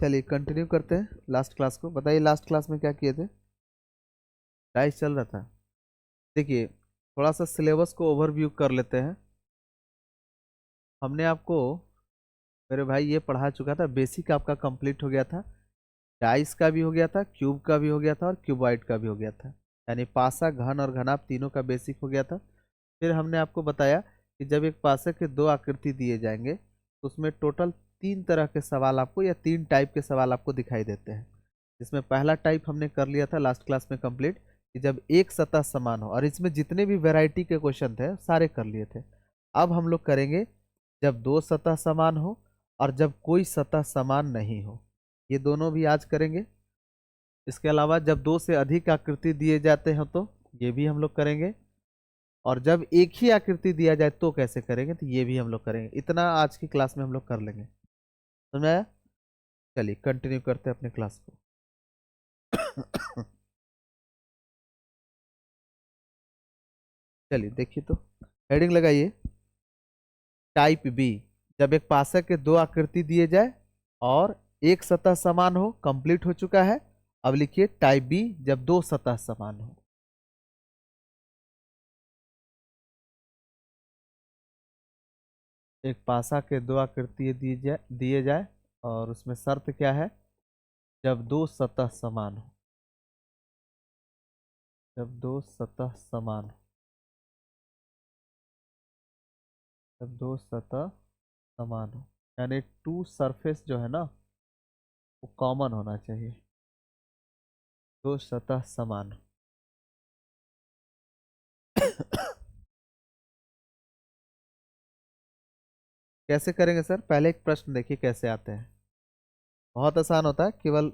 चलिए कंटिन्यू करते हैं लास्ट क्लास को। बताइए लास्ट क्लास में क्या किए थे। डाइस चल रहा था। देखिए थोड़ा सा सिलेबस को ओवरव्यू कर लेते हैं। हमने आपको मेरे भाई ये पढ़ा चुका था, बेसिक आपका कंप्लीट हो गया था। डाइस का भी हो गया था, क्यूब का भी हो गया था और क्यूबॉइड का भी हो गया था। यानी पासा, घन और घनाभ तीनों का बेसिक हो गया था। फिर हमने आपको बताया कि जब एक पासे के दो आकृति दिए जाएंगे तो उसमें टोटल तीन तरह के सवाल आपको या तीन टाइप के सवाल आपको दिखाई देते हैं। इसमें पहला टाइप हमने कर लिया था लास्ट क्लास में कंप्लीट, कि जब एक सतह समान हो, और इसमें जितने भी वैरायटी के क्वेश्चन थे सारे कर लिए थे। अब हम लोग करेंगे जब दो सतह समान हो और जब कोई सतह समान नहीं हो, ये दोनों भी आज करेंगे। इसके अलावा जब दो से अधिक आकृति दिए जाते हैं तो ये भी हम लोग करेंगे, और जब एक ही आकृति दिया जाए तो कैसे करेंगे, तो ये भी हम लोग करेंगे। इतना आज की क्लास में हम लोग कर लेंगे। समझ में आया? चलिए कंटिन्यू करते हैं अपने क्लास को। चलिए देखिए तो हेडिंग लगाइए, टाइप बी। जब एक पासक के दो आकृति दिए जाए और एक सतह समान हो, कंप्लीट हो चुका है। अब लिखिए टाइप बी, जब दो सतह समान हो। एक पासा के दो आकृति दिए जाए और उसमें शर्त क्या है, जब दो सतह समान हो। जब दो सतह समान हो, जब दो सतह समान हो, यानी टू सरफेस जो है ना वो कॉमन होना चाहिए। दो सतह समान हो। कैसे करेंगे सर? पहले एक प्रश्न देखिए कैसे आते हैं। बहुत आसान होता है। केवल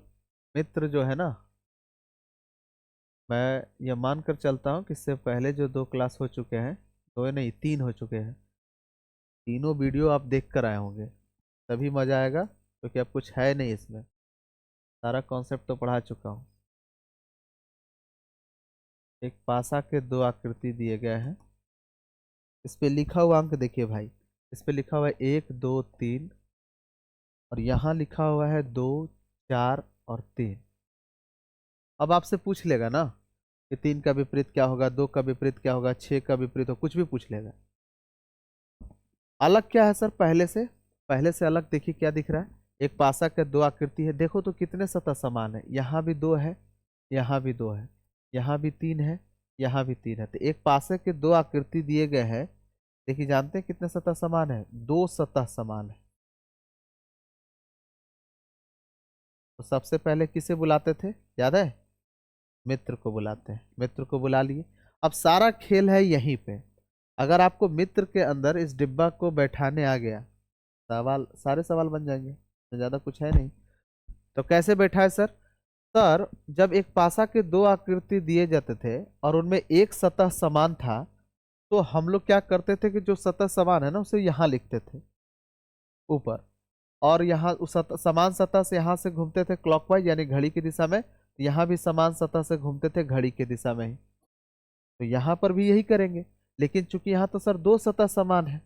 मित्र जो है ना, मैं ये मान कर चलता हूँ कि इससे पहले जो दो क्लास हो चुके हैं, दो नहीं तीन हो चुके हैं, तीनों वीडियो आप देख कर आए होंगे, तभी मजा आएगा। क्योंकि अब कुछ है नहीं इसमें, सारा कॉन्सेप्ट तो पढ़ा चुका हूँ। एक पासा के दो आकृति दिए गए हैं। इस पे लिखा हुआ अंक देखिए भाई, इस पे लिखा हुआ है 1 2 3, और यहाँ लिखा हुआ है 2 4 और 3। अब आपसे पूछ लेगा ना कि 3 का विपरीत क्या होगा, 2 का विपरीत क्या होगा, 6 का विपरीत हो, कुछ भी पूछ लेगा। अलग क्या है सर पहले से? पहले से अलग देखिए क्या दिख रहा है। एक पासा के दो आकृति है, देखो तो कितने सतह समान है। यहाँ भी दो है, यहाँ भी दो है, यहाँ भी तीन है, यहाँ भी तीन है। तो एक पासे के दो आकृति दिए गए हैं। देखिए जानते हैं कितने सतह समान है? दो सतह समान है। तो सबसे पहले किसे बुलाते थे, याद है? मित्र को बुलाते हैं। मित्र को बुला लिए। अब सारा खेल है यहीं पे। अगर आपको मित्र के अंदर इस डिब्बा को बैठाने आ गया, सवाल सारे सवाल बन जाएंगे, तो ज्यादा कुछ है नहीं। तो कैसे बैठा है सर? सर जब एक पासा के दो आकृति दिए जाते थे और उनमें एक सतह समान था, तो हम लोग क्या करते थे कि जो सतह समान है ना उसे यहाँ लिखते थे ऊपर, और यहाँ उस समान सतह से यहाँ से घूमते थे क्लॉकवाइज यानी घड़ी की दिशा में, तो यहाँ भी समान सतह से घूमते थे घड़ी की दिशा में ही। तो यहाँ पर भी यही करेंगे। लेकिन चूंकि यहाँ तो सर दो सतह समान है,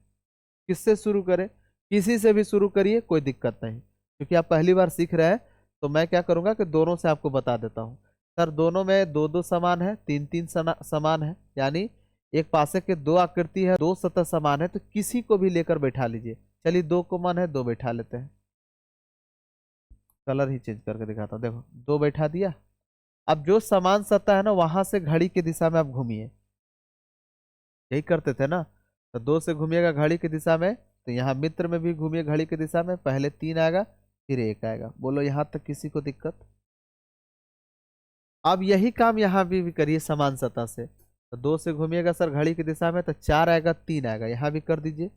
किससे शुरू करें? किसी से भी शुरू करिए, कोई दिक्कत नहीं। क्योंकि आप पहली बार सीख रहे हैं तो मैं क्या करूंगा कि दोनों से आपको बता देता हूँ। सर दोनों में दो दो समान है, तीन तीन समान है, यानी एक पासे के दो आकृति है, दो सतह समान है, तो किसी को भी लेकर बैठा लीजिए। चलिए दो कॉमन है, दो बैठा लेते हैं। कलर ही चेंज करके दिखाता हूँ। देखो दो बैठा दिया। अब जो समान सतह है ना वहां से घड़ी की दिशा में आप घूमिए। यही करते थे ना। तो दो से घूमिएगा घड़ी की दिशा में, तो यहाँ मित्र में भी घूमिए घड़ी की दिशा में। पहले तीन आएगा फिर एक आएगा। बोलो यहाँ तक किसी को दिक्कत? अब यही काम यहाँ भी करिए समान सतह से। तो दो से घूमिएगा सर घड़ी की दिशा में तो चार आएगा तीन आएगा, यहाँ भी कर दीजिए।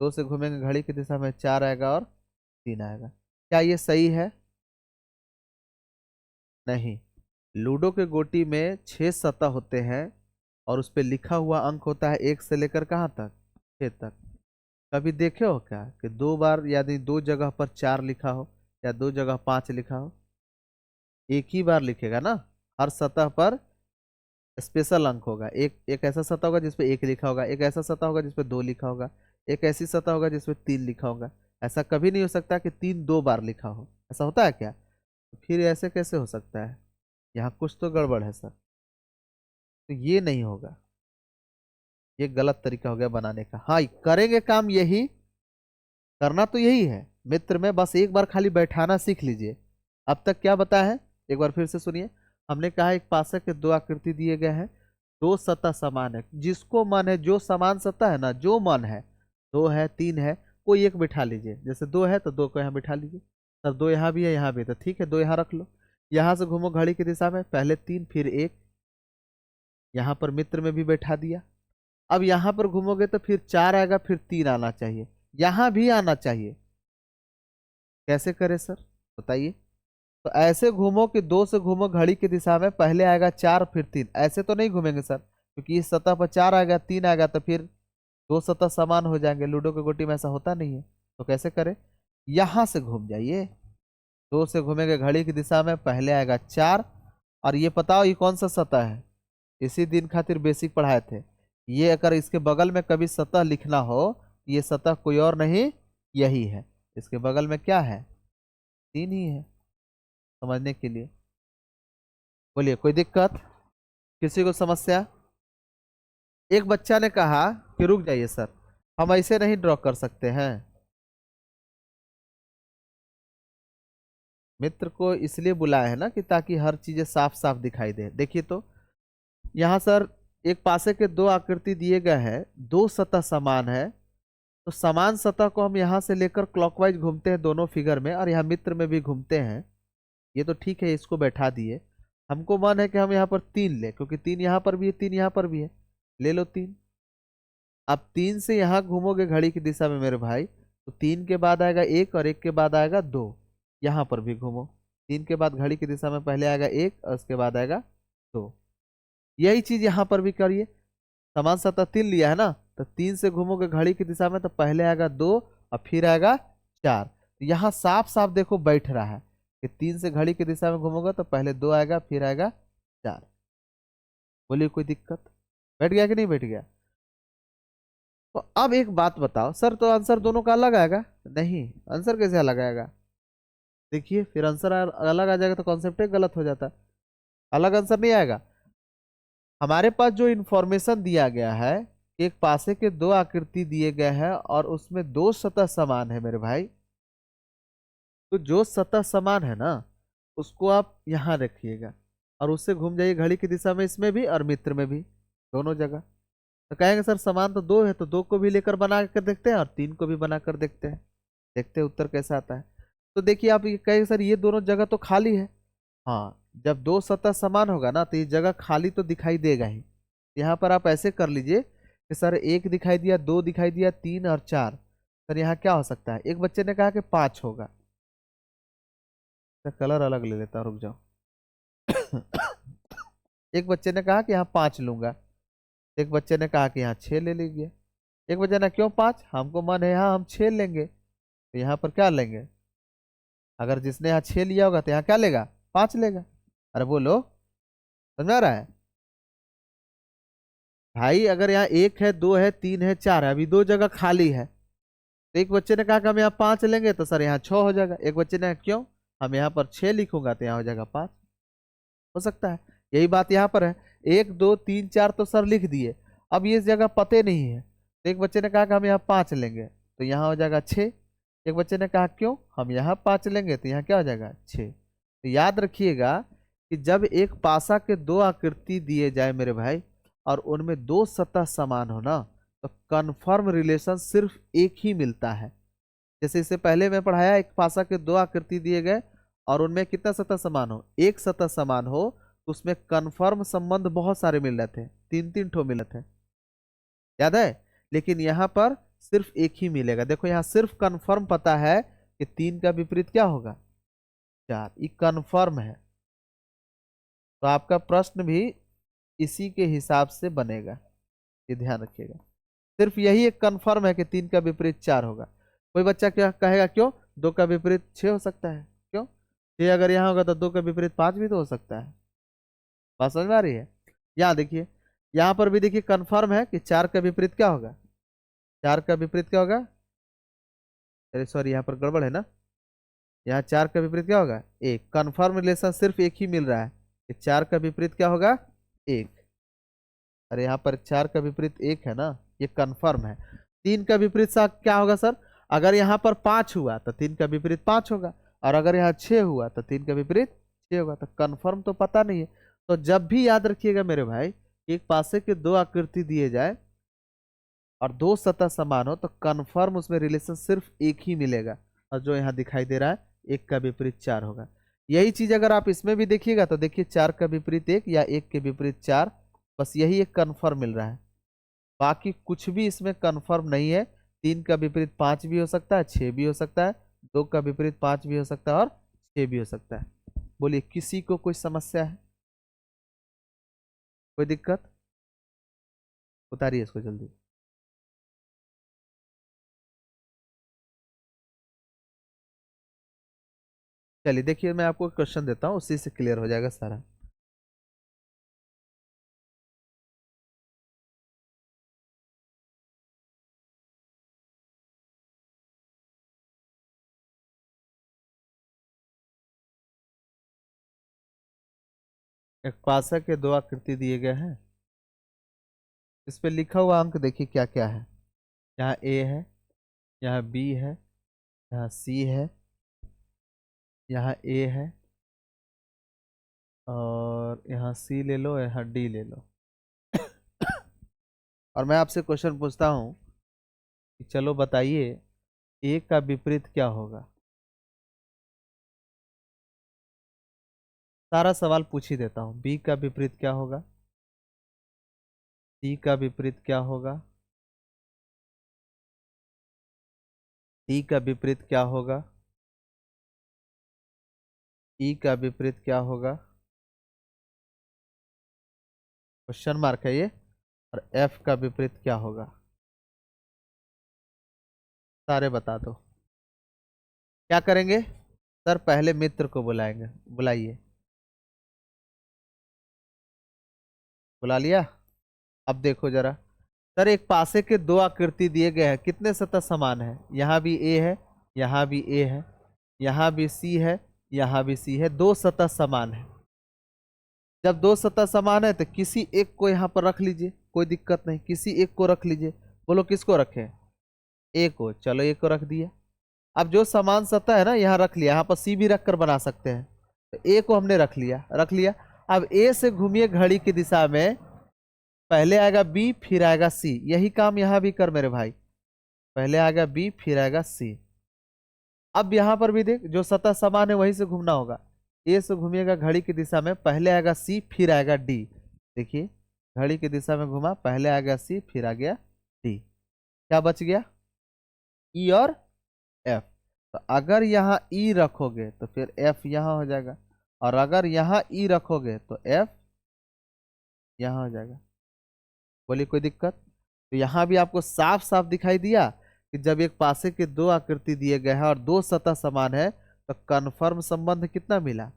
दो से घूमेंगे घड़ी की दिशा में, चार आएगा और तीन आएगा। क्या ये सही है? नहीं। लूडो के गोटी में 6 सतह होते हैं और उस पर लिखा हुआ अंक होता है 1 से लेकर कहाँ तक? 6 तक। कभी देखे हो क्या कि दो बार यानी दो जगह पर 4 लिखा हो या दो जगह 5 लिखा हो? एक ही बार लिखेगा ना। हर सतह पर स्पेशल अंक होगा। एक एक ऐसा सतह होगा जिसपे 1 लिखा होगा, एक ऐसा सतह होगा जिसपे 2 लिखा होगा, एक ऐसी सतह होगा जिसपे 3 लिखा होगा। ऐसा कभी नहीं हो सकता कि 3 दो बार लिखा हो। ऐसा होता है क्या? तो फिर ऐसे कैसे हो सकता है? यहाँ कुछ तो गड़बड़ है सर। तो ये नहीं होगा, ये गलत तरीका हो गया बनाने का। हाँ, करेंगे काम यही, करना तो यही है मित्र में, बस एक बार खाली बैठाना सीख लीजिए। अब तक क्या बताया है एक बार फिर से सुनिए। हमने कहा एक पासे के दो आकृति दिए गए हैं, दो सतह समान है, जिसको मन है जो समान सतह है ना, जो मन है, दो है तीन है, कोई एक बिठा लीजिए। जैसे दो है तो दो को यहाँ बिठा लीजिए। सर दो यहाँ भी है यहाँ भी है, तो ठीक है दो यहाँ रख लो। यहाँ से घूमो घड़ी की दिशा में, पहले तीन फिर एक, यहाँ पर मित्र में भी बैठा दिया। अब यहाँ पर घूमोगे तो फिर चार आएगा, फिर तीन आना चाहिए, यहाँ भी आना चाहिए। कैसे करें सर बताइए? तो ऐसे घूमो कि दो से घूमो घड़ी की दिशा में, पहले आएगा चार फिर तीन। ऐसे तो नहीं घूमेंगे सर, क्योंकि इस सतह पर चार आएगा तीन आएगा तो फिर दो सतह समान हो जाएंगे। लूडो की गोटी में ऐसा होता नहीं है। तो कैसे करें? यहां से घूम जाइए, दो से घूमेंगे घड़ी की दिशा में, पहले आएगा चार। और ये बताओ ये कौन सा सतह है? इसी दिन खातिर बेसिक पढ़ाए थे। ये अगर इसके बगल में कभी सतह लिखना हो, ये सतह कोई और नहीं यही है। इसके बगल में क्या है? तीन ही है, समझने के लिए। बोलिए कोई दिक्कत, किसी को समस्या? एक बच्चा ने कहा कि रुक जाइए सर, हम ऐसे नहीं ड्रॉ कर सकते हैं। मित्र को इसलिए बुलाया है ना कि ताकि हर चीजें साफ साफ दिखाई दे। देखिए तो यहाँ सर एक पासे के दो आकृति दिए गए हैं, दो सतह समान है, तो समान सतह को हम यहाँ से लेकर क्लॉकवाइज घूमते हैं दोनों फिगर में, और यहाँ मित्र में भी घूमते हैं। ये तो ठीक है, इसको बैठा दिए। हमको मन है कि हम यहाँ पर तीन ले, क्योंकि तीन यहाँ पर भी है तीन यहाँ पर भी है, ले लो तीन। अब तीन से यहाँ घूमोगे घड़ी की दिशा में मेरे भाई, तो तीन के बाद आएगा एक और एक के बाद आएगा दो। यहाँ पर भी घूमो, तीन के बाद घड़ी की दिशा में पहले आएगा एक और उसके बाद आएगा दो। यही चीज यहाँ पर भी करिए। समान सतह तीन लिया है ना, तो तीन से घूमोगे घड़ी की दिशा में तो पहले आएगा दो और फिर आएगा चार। तो यहाँ साफ साफ देखो बैठ रहा है कि तीन से घड़ी की दिशा में घूमोगे तो पहले दो आएगा फिर आएगा चार। बोलिए कोई दिक्कत? बैठ गया कि नहीं बैठ गया? तो अब एक बात बताओ सर, तो आंसर दोनों का अलग आएगा? नहीं, आंसर कैसे अलग आएगा? देखिए फिर आंसर अलग आ जाएगा तो कॉन्सेप्ट गलत हो जाता। अलग आंसर नहीं आएगा। हमारे पास जो इंफॉर्मेशन दिया गया है, एक पासे के दो आकृति दिए गए हैं और उसमें दो सतह समान है मेरे भाई, तो जो सतह समान है ना उसको आप यहाँ रखिएगा और उससे घूम जाइए घड़ी की दिशा में, इसमें भी और मित्र में भी, दोनों जगह। तो कहेंगे सर समान तो दो है, तो दो को भी लेकर बना कर देखते हैं और तीन को भी बना कर देखते हैं, देखते हैं उत्तर कैसा आता है। तो देखिए आप ये कहेंगे सर ये दोनों जगह तो खाली है। हाँ, जब दो सतह समान होगा ना तो ये जगह खाली तो दिखाई देगा ही। यहाँ पर आप ऐसे कर लीजिए कि सर एक दिखाई दिया, दो दिखाई दिया, तीन और चार। सर यहाँ क्या हो सकता है? एक बच्चे ने कहा कि पांच होगा। सर कलर अलग ले लेता हूँ, रुक जाओ। एक बच्चे ने कहा कि यहाँ पांच लूंगा, एक बच्चे ने कहा कि यहाँ छह ले लीजिए। एक बच्चे ने क्यों पांच? हमको मन है यहाँ हम छह लेंगे, तो यहाँ पर क्या लेंगे? अगर जिसने यहाँ छह लिया होगा तो यहाँ क्या लेगा? पांच लेगा। अरे बोलो, समझ आ रहा है भाई? अगर यहाँ एक है, दो है, तीन है, चार है, अभी दो जगह खाली है, तो एक बच्चे ने कहा कि हम यहाँ पांच लेंगे, तो सर यहाँ छह हो जाएगा। एक बच्चे ने क्यों, हम यहाँ पर छह लिखूंगा तो यहाँ हो जाएगा पांच। हो सकता है यही बात यहाँ पर है। एक दो तीन चार तो सर लिख दिए, अब ये जगह पते नहीं है, तो एक बच्चे ने कहा कि हम यहाँ पांच लेंगे, तो यहाँ हो जाएगा छः। एक बच्चे ने कहा क्यों, हम यहाँ पांच लेंगे, तो यहाँ क्या हो जाएगा? छः। तो याद रखिएगा कि जब एक पासा के दो आकृति दिए जाए मेरे भाई और उनमें दो सतह समान हो ना, तो कन्फर्म रिलेशन सिर्फ एक ही मिलता है। जैसे इससे पहले मैं पढ़ाया, एक पासा के दो आकृति दिए गए और उनमें कितना सतह समान हो? एक सतह समान हो, तो उसमें कन्फर्म संबंध बहुत सारे मिल रहे थे, तीन तीन ठो मिले थे, याद है? लेकिन यहाँ पर सिर्फ एक ही मिलेगा। देखो यहाँ सिर्फ कन्फर्म पता है कि तीन का विपरीत क्या होगा? चार। ये कन्फर्म है, तो आपका प्रश्न भी इसी के हिसाब से बनेगा, ये ध्यान रखिएगा। सिर्फ यही एक कन्फर्म है कि तीन का विपरीत चार होगा। कोई बच्चा क्या कहेगा, क्यों दो का विपरीत छह हो सकता है? क्यों छह अगर यहाँ होगा तो दो का विपरीत पांच भी तो हो सकता है। बात समझ में आ रही है? यहाँ देखिए, यहाँ पर भी देखिए कन्फर्म है कि चार का विपरीत क्या होगा? चार का विपरीत क्या होगा? अरे सॉरी, यहाँ पर गड़बड़ है ना, यहाँ 4 का विपरीत क्या होगा? 1। कन्फर्म रिलेशन सिर्फ एक ही मिल रहा है कि 4 का विपरीत क्या होगा? 1। अरे यहाँ पर 4 का विपरीत 1 है ना, ये कन्फर्म है। 3 का विपरीत सा क्या होगा सर? अगर यहाँ पर 5 हुआ तो 3 का विपरीत 5 होगा, और अगर यहाँ 6 हुआ तो 3 का विपरीत 6 होगा। तो कन्फर्म तो पता नहीं है। तो जब भी याद रखिएगा मेरे भाई, एक पासे के दो आकृति दिए जाए और दो सतह समान हो तो कन्फर्म उसमें रिलेशन सिर्फ एक ही मिलेगा, और जो यहाँ दिखाई दे रहा है 1 का विपरीत 4 होगा। यही चीज अगर आप इसमें भी देखिएगा तो देखिए 4 का विपरीत 1 या 1 के विपरीत 4, बस यही एक कन्फर्म मिल रहा है, बाकी कुछ भी इसमें कन्फर्म नहीं है। 3 का विपरीत 5 भी हो सकता है, 6 भी हो सकता है, 2 का विपरीत 5 भी हो सकता है और 6 भी हो सकता है। बोलिए किसी को कोई समस्या है, कोई दिक्कत? उतारिए इसको जल्दी। चलिए देखिए मैं आपको क्वेश्चन देता हूँ, उसी से क्लियर हो जाएगा सारा। एक पासा के दो आकृति दिए गए हैं, इस पे लिखा हुआ अंक देखिए क्या क्या है। यहाँ ए है, यहाँ बी है, यहाँ सी है, यहाँ ए है, और यहाँ सी ले लो, यहाँ डी ले लो। और मैं आपसे क्वेश्चन पूछता हूँ कि चलो बताइए ए का विपरीत क्या होगा। सारा सवाल पूछ ही देता हूँ। बी का विपरीत क्या होगा? सी का विपरीत क्या होगा? डी का विपरीत क्या होगा? ई का विपरीत क्या होगा? क्वेश्चन मार्क है ये। और एफ का विपरीत क्या होगा? सारे बता दो। क्या करेंगे सर? पहले मित्र को बुलाएंगे, बुलाइए। बुला लिया? अब देखो जरा सर, एक पासे के दो आकृति दिए गए हैं, कितने सतह समान है? यहाँ भी ए है, यहाँ भी ए है, यहाँ भी सी है, यहाँ भी सी है, दो सतह समान है। जब दो सतह समान है तो किसी एक को यहाँ पर रख लीजिए, कोई दिक्कत नहीं, किसी एक को रख लीजिए। बोलो किसको रखें? ए को। चलो ए को रख दिया। अब जो समान सतह है ना, यहाँ रख लिया, यहाँ पर सी भी रख कर बना सकते हैं। तो ए को हमने रख लिया, रख लिया। अब ए से घूमिए घड़ी की दिशा में, पहले आएगा बी फिर आएगा सी। यही काम यहाँ भी कर मेरे भाई, पहले आएगा बी फिर आएगा सी। अब यहाँ पर भी देख, जो सतह समान है वहीं से घूमना होगा। ए से घूमिएगा घड़ी की दिशा में, पहले आएगा सी फिर आएगा डी। देखिए घड़ी की दिशा में घुमा, पहले आ गया सी फिर आ गया डी। क्या बच गया? ई और एफ। तो अगर यहाँ ई रखोगे तो फिर एफ यहाँ हो जाएगा, और अगर यहाँ ई रखोगे तो एफ यहाँ हो जाएगा। बोलिए कोई दिक्कत? तो यहाँ भी आपको साफ साफ दिखाई दिया कि जब एक पासे के दो आकृति दिए गए हैं और दो सतह समान है तो कन्फर्म संबंध कितना मिला?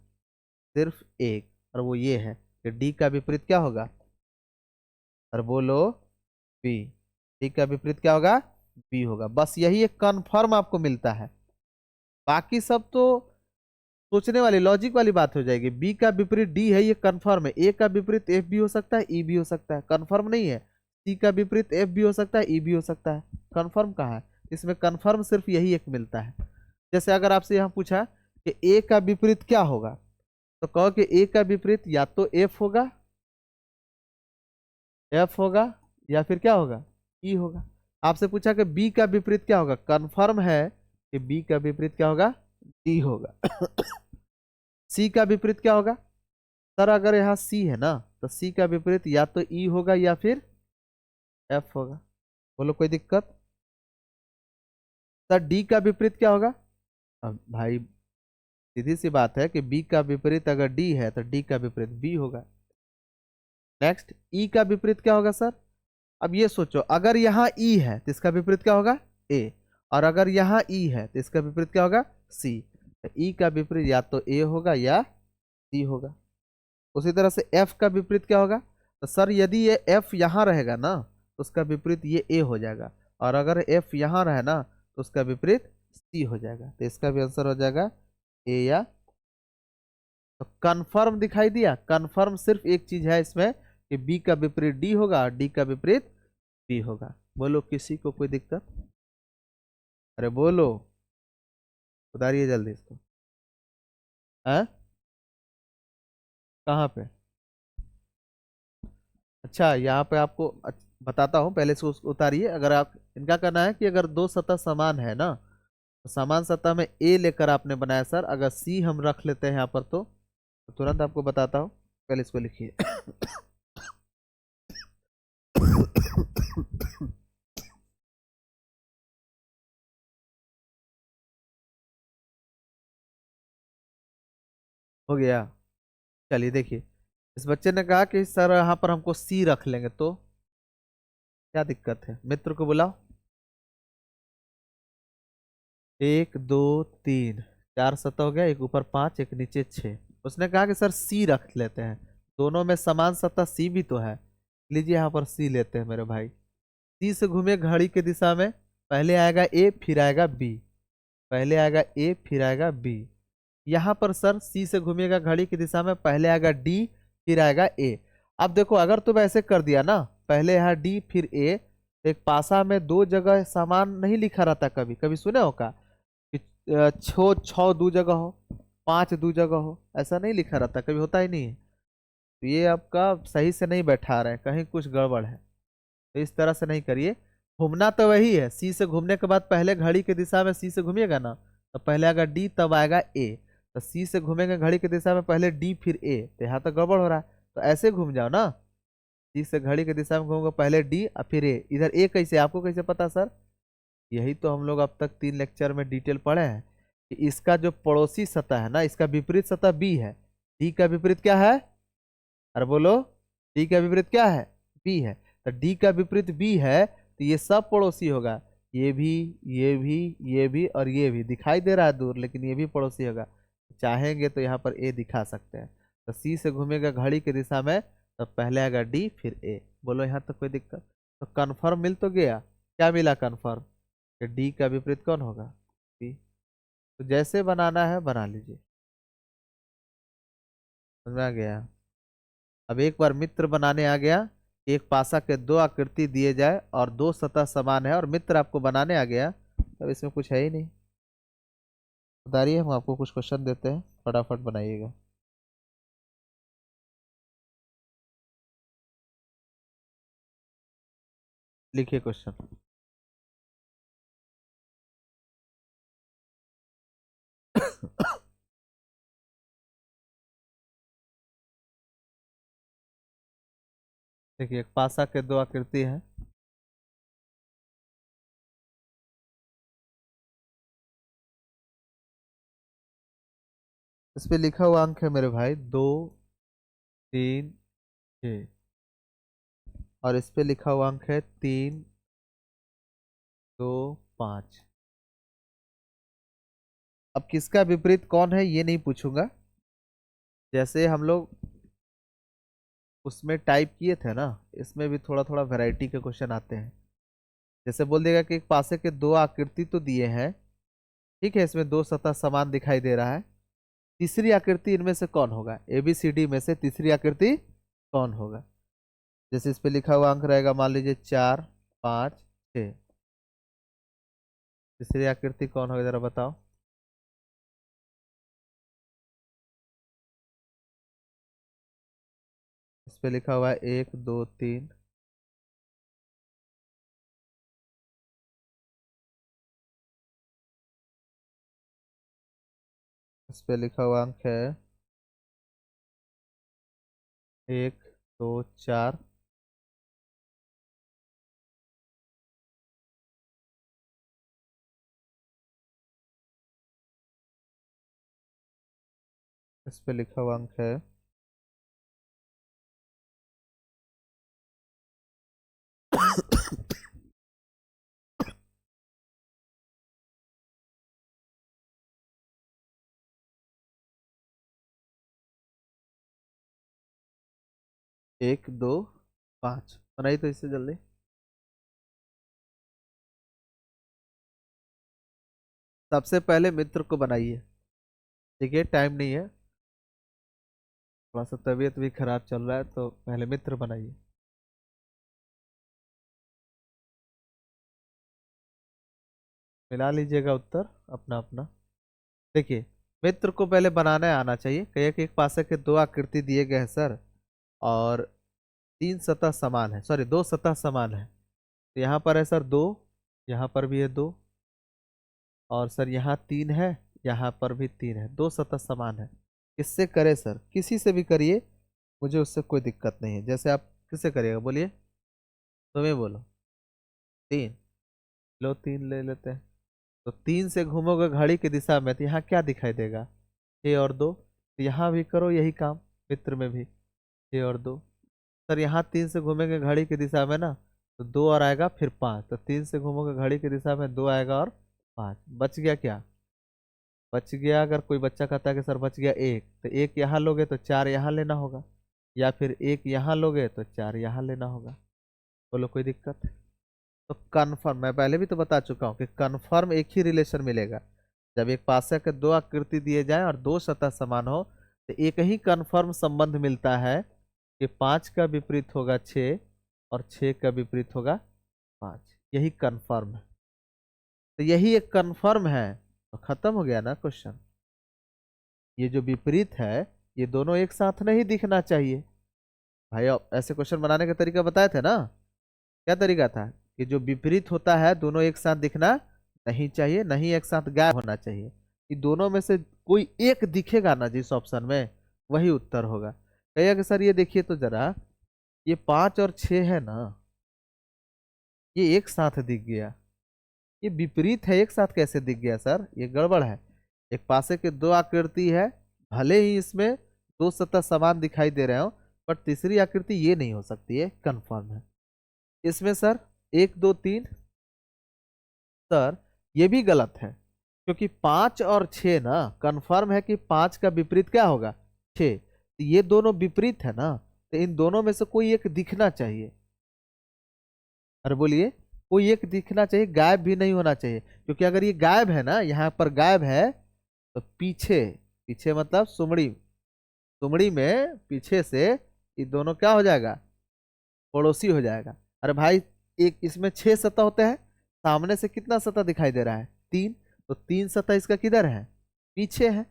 सिर्फ एक, और वो ये है कि डी का विपरीत क्या होगा? और बोलो बी। डी का विपरीत क्या होगा? बी होगा। बस यही एक कन्फर्म आपको मिलता है, बाकी सब तो सोचने वाली लॉजिक वाली बात हो जाएगी। बी का विपरीत डी है, ये कंफर्म है। ए का विपरीत एफ भी हो सकता है, ई भी हो सकता है, कंफर्म नहीं है। सी का विपरीत एफ भी हो सकता है, ई भी हो सकता है, कंफर्म कहाँ है? इसमें कंफर्म सिर्फ यही एक मिलता है। जैसे अगर आपसे यहाँ पूछा कि ए का विपरीत क्या होगा, तो कहो कि ए का विपरीत या तो एफ होगा, एफ होगा, या फिर क्या होगा? ई होगा। आपसे पूछा कि बी का विपरीत क्या होगा, कंफर्म है कि बी का विपरीत क्या होगा? डी होगा। सी का विपरीत क्या होगा? सर अगर यहाँ सी है ना, तो सी का विपरीत या तो ई होगा या फिर एफ होगा। बोलो कोई दिक्कत? सर डी का विपरीत क्या होगा? अब भाई सीधी सी बात है कि बी का विपरीत अगर डी है तो डी का विपरीत बी होगा। नेक्स्ट, ई का विपरीत क्या होगा सर? अब ये सोचो, अगर यहाँ ई है तो इसका विपरीत क्या होगा? ए। और अगर यहाँ ई है तो इसका विपरीत क्या होगा? सी। तो ई का विपरीत या तो ए होगा या सी होगा। उसी तरह से एफ का विपरीत क्या होगा? तो सर यदि ये एफ यहाँ रहेगा ना तो उसका विपरीत ये ए हो जाएगा, और अगर एफ यहाँ रहे ना तो उसका विपरीत सी हो जाएगा। तो इसका भी आंसर हो जाएगा ए या, तो कन्फर्म दिखाई दिया। कन्फर्म सिर्फ एक चीज है इसमें कि बी का विपरीत डी होगा और डी का विपरीत बी होगा। बोलो किसी को कोई दिक्कत? अरे बोलो, उतारिए जल्दी इसको। है कहाँ पे? अच्छा, यहाँ पे आपको बताता हूँ, पहले से उसको उतारिए। अगर आप, इनका कहना है कि अगर दो सतह समान है ना, तो समान सतह में ए लेकर आपने बनाया सर, अगर सी हम रख लेते हैं यहाँ पर तो तुरंत आपको बताता हूँ। पहले इसको लिखिए। हो गया। चलिए देखिए, इस बच्चे ने कहा कि सर यहाँ पर हमको सी रख लेंगे, तो क्या दिक्कत है? मित्र को बुलाओ। एक दो तीन, चार सतह हो गया, एक ऊपर पांच, एक नीचे छः। उसने कहा कि सर सी रख लेते हैं, दोनों में समान सतह सी भी तो है। लीजिए यहाँ पर सी लेते हैं मेरे भाई। सी से घूमे घड़ी की दिशा में, पहले आएगा ए फिर आएगा बी, पहले आएगा ए फिर आएगा बी। यहाँ पर सर सी से घूमेगा घड़ी की दिशा में, पहले आएगा डी फिर आएगा ए। अब देखो, अगर तुम ऐसे कर दिया ना, पहले यहाँ डी फिर ए, तो एक पासा में दो जगह समान नहीं लिखा रहता। कभी कभी सुने हो का कि छो छः दो जगह हो, पांच दो जगह हो, ऐसा नहीं लिखा रहता, कभी होता ही नहीं है। तो ये आपका सही से नहीं बैठा रहा है, कहीं कुछ गड़बड़ है। तो इस तरह से नहीं करिए। घूमना तो वही है, सी से घूमने के बाद पहले घड़ी की दिशा में सी से घूमिएगा ना, तो पहले आएगा डी तब आएगा ए। तो सी से घूमेंगे घड़ी की दिशा में, पहले डी फिर ए, तो यहाँ तो गड़बड़ हो रहा है। तो ऐसे घूम जाओ ना, सी से घड़ी की दिशा में घूमोगे, पहले डी और फिर ए। इधर ए कैसे, आपको कैसे पता सर? यही तो हम लोग अब तक 3 लेक्चर में डिटेल पढ़े हैं कि इसका जो पड़ोसी सतह है ना, इसका विपरीत सतह बी है। डी का विपरीत क्या है? अरे बोलो, डी का विपरीत क्या है? बी है। तो डी का विपरीत बी है, तो ये सब पड़ोसी होगा। ये भी, ये भी, ये भी और ये भी दिखाई दे रहा है दूर, लेकिन ये भी पड़ोसी होगा। चाहेंगे तो यहाँ पर ए दिखा सकते हैं। तो सी से घूमेगा घड़ी की दिशा में, तो पहले आएगा डी फिर ए। बोलो यहाँ तक कोई दिक्कत? तो कन्फर्म मिल तो गया। क्या मिला कन्फर्म? कि डी का विपरीत कौन होगा? बी। तो जैसे बनाना है बना लीजिए। समझ में आ गया? अब एक बार मित्र बनाने आ गया, एक पासा के दो आकृति दिए जाए और दो सतह समान है और मित्र आपको बनाने आ गया, तब इसमें कुछ है ही नहीं। बताइए, हम आपको कुछ क्वेश्चन देते हैं, फटाफट बनाइएगा। लिखिए क्वेश्चन। देखिए, एक पासा के दो आकृति है। इस पे लिखा हुआ अंक है मेरे भाई 2 3 6, और इस पे लिखा हुआ अंक है 3 2 5। अब किसका विपरीत कौन है ये नहीं पूछूंगा, जैसे हम लोग उसमें टाइप किए थे ना, इसमें भी थोड़ा थोड़ा वैरायटी के क्वेश्चन आते हैं। जैसे बोल देगा कि एक पासे के दो आकृति तो दिए हैं, ठीक है, इसमें दो सतह समान दिखाई दे रहा है, तीसरी आकृति इनमें से कौन होगा? ए बी सी डी में से तीसरी आकृति कौन होगा? जैसे इस पे लिखा हुआ अंक रहेगा, मान लीजिए 4 5 6, तीसरी आकृति कौन होगा जरा बताओ। इस पे लिखा हुआ है 1 2 3, इस पे लिखा हुआ अंक है 1 2 4, इस पे लिखा हुआ अंक है 1 2 5। बनाइए तो इससे जल्दी। सबसे पहले मित्र को बनाइए। देखिए टाइम नहीं है, थोड़ा सा तबीयत भी खराब चल रहा है, तो पहले मित्र बनाइए। मिला लीजिएगा उत्तर अपना अपना। देखिए, मित्र को पहले बनाने आना चाहिए। कहिए कि एक पासे के दो आकृति दिए गए हैं सर, और तीन सतह समान है, सॉरी दो सतह समान है। तो यहाँ पर है सर दो, यहाँ पर भी है दो, और सर यहाँ तीन है, यहाँ पर भी तीन है, दो सतह समान है। किससे करे सर? किसी से भी करिए, मुझे उससे कोई दिक्कत नहीं है। जैसे आप किससे करिएगा बोलिए, तुम्हें बोलो। तीन, लो तीन ले लेते हैं। तो तीन से घूमोगे घड़ी की दिशा में, तो यहाँ क्या दिखाई देगा? 6 और 2। तो यहाँ भी करो यही काम, मित्र में भी 6 और 2। सर यहाँ तीन से घूमेंगे घड़ी की दिशा में ना, तो दो और आएगा फिर पाँच, तो तीन से घूमोगे घड़ी की दिशा में, दो आएगा और पाँच। बच गया क्या? बच गया। अगर कोई बच्चा कहता है कि सर बच गया एक, तो एक यहाँ लोगे तो चार यहाँ लेना होगा, या फिर एक यहाँ लोगे तो चार यहाँ लेना होगा। बोलो कोई दिक्कत? तो कन्फर्म, मैं पहले भी तो बता चुका हूँ कि कन्फर्म एक ही रिलेशन मिलेगा। जब एक पासे के दो आकृति दिए जाए और दो सतह समान हो, तो एक ही कन्फर्म संबंध मिलता है कि पाँच का विपरीत होगा छः, और छः का विपरीत होगा पाँच। यही कन्फर्म है। तो यही एक कन्फर्म है, तो खत्म हो गया ना क्वेश्चन। ये जो विपरीत है, ये दोनों एक साथ नहीं दिखना चाहिए। भाई अब ऐसे क्वेश्चन बनाने का तरीका बताए थे ना, क्या तरीका था? कि जो विपरीत होता है दोनों एक साथ दिखना नहीं चाहिए, नहीं एक साथ गायब होना चाहिए। कि दोनों में से कोई एक दिखेगा ना जिस ऑप्शन में, वही उत्तर होगा। कहिए कि सर ये देखिए तो जरा, ये 5 और 6 है ना, ये एक साथ दिख गया। ये विपरीत है, एक साथ कैसे दिख गया सर? ये गड़बड़ है। एक पासे के दो आकृति है, भले ही इसमें दो सतह समान दिखाई दे रहे हो, पर तीसरी आकृति ये नहीं हो सकती है, कंफर्म है। इसमें सर 1 2 3, सर ये भी गलत है, क्योंकि 5 और 6 ना कंफर्म है कि पांच का विपरीत क्या होगा? 6। तो ये दोनों विपरीत है ना, तो इन दोनों में से कोई एक दिखना चाहिए। अरे बोलिए, कोई एक दिखना चाहिए, गायब भी नहीं होना चाहिए। क्योंकि अगर ये गायब है ना, यहाँ पर गायब है, तो पीछे, पीछे मतलब सुमड़ी, सुमड़ी में पीछे से ये दोनों क्या हो जाएगा? पड़ोसी हो जाएगा। अरे भाई, एक इसमें 6 सतह होते हैं, सामने से कितना सतह दिखाई दे रहा है? तीन। तो तीन सतह इसका किधर है? पीछे है।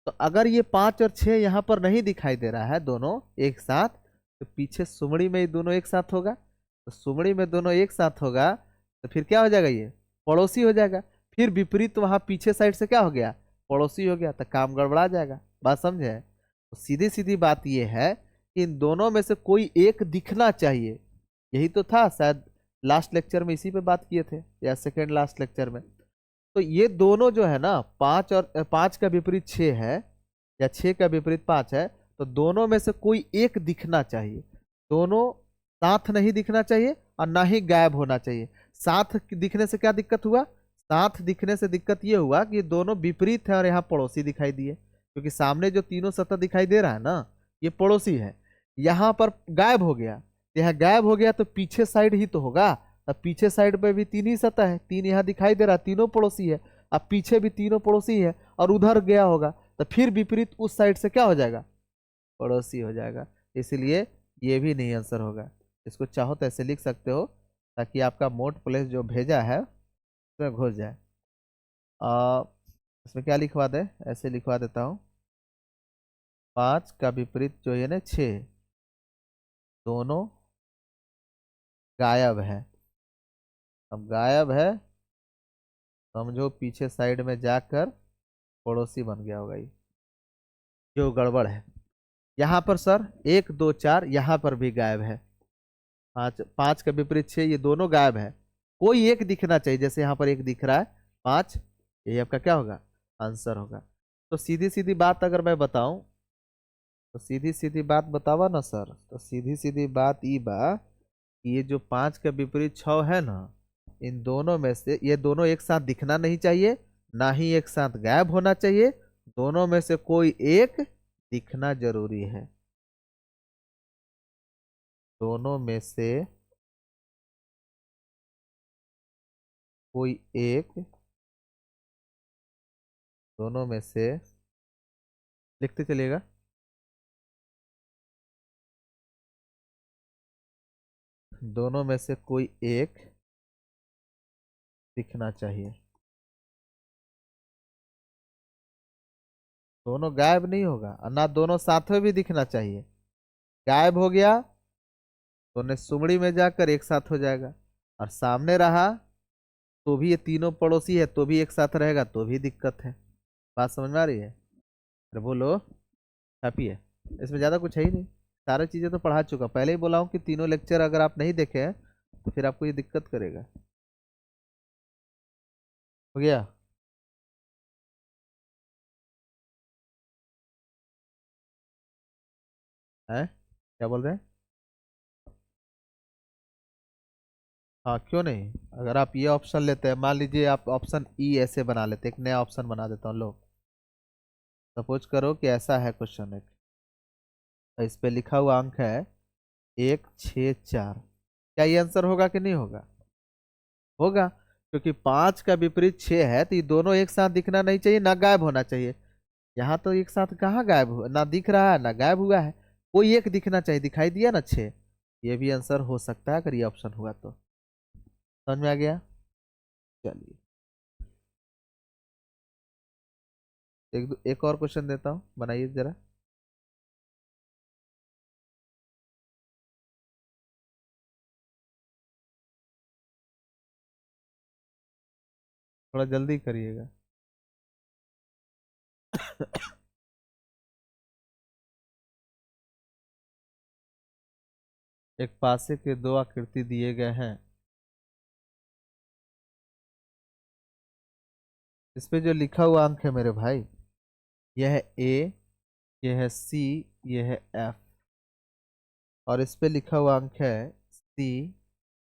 तो अगर ये 5 और 6 यहाँ पर नहीं दिखाई दे रहा है दोनों एक साथ, तो पीछे सुमड़ी में ये दोनों एक साथ होगा। तो सुमड़ी में दोनों एक साथ होगा, तो फिर क्या हो जाएगा? ये पड़ोसी हो जाएगा। फिर विपरीत वहां पीछे साइड से क्या हो गया? पड़ोसी हो गया। तो काम गड़बड़ा जाएगा। बात समझे? तो सीधी सीधी बात यह है कि इन दोनों में से कोई एक दिखना चाहिए। यही तो था शायद, लास्ट लेक्चर में इसी पे बात किए थे, या सेकेंड लास्ट लेक्चर में। तो ये दोनों जो है ना, पांच का विपरीत 6 है, या 6 का विपरीत 5 है, तो दोनों में से कोई एक दिखना चाहिए। दोनों साथ नहीं दिखना चाहिए, और ना ही गायब होना चाहिए। साथ दिखने से क्या दिक्कत हुआ? साथ दिखने से दिक्कत ये हुआ कि ये दोनों विपरीत है और यहाँ पड़ोसी दिखाई दिए, क्योंकि सामने जो तीनों सतह दिखाई दे रहा है ना, ये पड़ोसी है। यहाँ पर गायब हो गया, यहाँ गायब हो गया, तो पीछे साइड ही तो होगा। अब पीछे साइड पे भी तीन ही सतह है, तीन यहाँ दिखाई दे रहा, तीनों पड़ोसी है। अब पीछे भी तीनों पड़ोसी है, और उधर गया होगा, तो फिर विपरीत उस साइड से क्या हो जाएगा? पड़ोसी हो जाएगा। इसलिए ये भी नहीं आंसर होगा। इसको चाहो तो ऐसे लिख सकते हो, ताकि आपका मोड प्लेस जो भेजा है उसमें घुस जाए। आ, इसमें क्या लिखवा दे? ऐसे लिखवा देता हूँ, 5 का विपरीत जो है ना 6, दोनों गायब है। अब गायब है, समझो पीछे साइड में जाकर पड़ोसी बन गया होगा। ये जो गड़बड़ है, यहाँ पर सर 1 2 4 यहाँ पर भी गायब है। पाँच, पाँच का विपरीत 6, ये दोनों गायब है। कोई एक दिखना चाहिए, जैसे यहाँ पर एक दिख रहा है 5, यही आपका क्या होगा? आंसर होगा। तो सीधी सीधी बात अगर मैं बताऊं, तो सीधी सीधी बात बतावा ना सर, तो सीधी सीधी बात ई बा कि ये जो 5 का विपरीत 6 है ना, इन दोनों में से ये दोनों एक साथ दिखना नहीं चाहिए, ना ही एक साथ गायब होना चाहिए। दोनों में से कोई एक दिखना जरूरी है। दोनों में से कोई एक, दोनों में से लिखते चलिएगा। दोनों में से कोई एक दिखना चाहिए। दोनों गायब नहीं होगा और ना दोनों साथ में भी दिखना चाहिए। गायब हो गया तो ने सुमड़ी में जाकर एक साथ हो जाएगा, और सामने रहा तो भी ये तीनों पड़ोसी है तो भी एक साथ रहेगा तो भी दिक्कत है। बात समझ में आ रही है? अरे बोलो, हैप्पी है। इसमें ज़्यादा कुछ है ही नहीं, सारी चीज़ें तो पढ़ा चुका। पहले ही बोला हूँ कि तीनों लेक्चर अगर आप नहीं देखे हैं तो फिर आपको ये दिक्कत करेगा। हो गया? है क्या बोल रहे हैं? हाँ क्यों नहीं। अगर आप ये ऑप्शन लेते हैं, मान लीजिए आप ऑप्शन ई ऐसे बना लेते, एक नया ऑप्शन बना देता हूँ। लो सपोज करो कि ऐसा है क्वेश्चन एक, इस पे लिखा हुआ अंक है 164। क्या ये आंसर होगा कि नहीं होगा? होगा, क्योंकि 5 का विपरीत 6 है तो ये दोनों एक साथ दिखना नहीं चाहिए, ना गायब होना चाहिए। यहाँ तो एक साथ कहाँ गायब हुआ, ना दिख रहा है ना गायब हुआ है। कोई एक दिखना चाहिए, दिखाई दिया ना 6। ये भी आंसर हो सकता है अगर ये ऑप्शन हुआ तो। समझ में आ गया? चलिए एक और क्वेश्चन देता हूँ, बनाइए जरा। थोड़ा जल्दी करिएगा। एक पासे के दो आकृति दिए गए हैं, इस पे जो लिखा हुआ अंक है मेरे भाई, यह है ए, यह है सी, यह है एफ, और इस पे लिखा हुआ अंक है सी,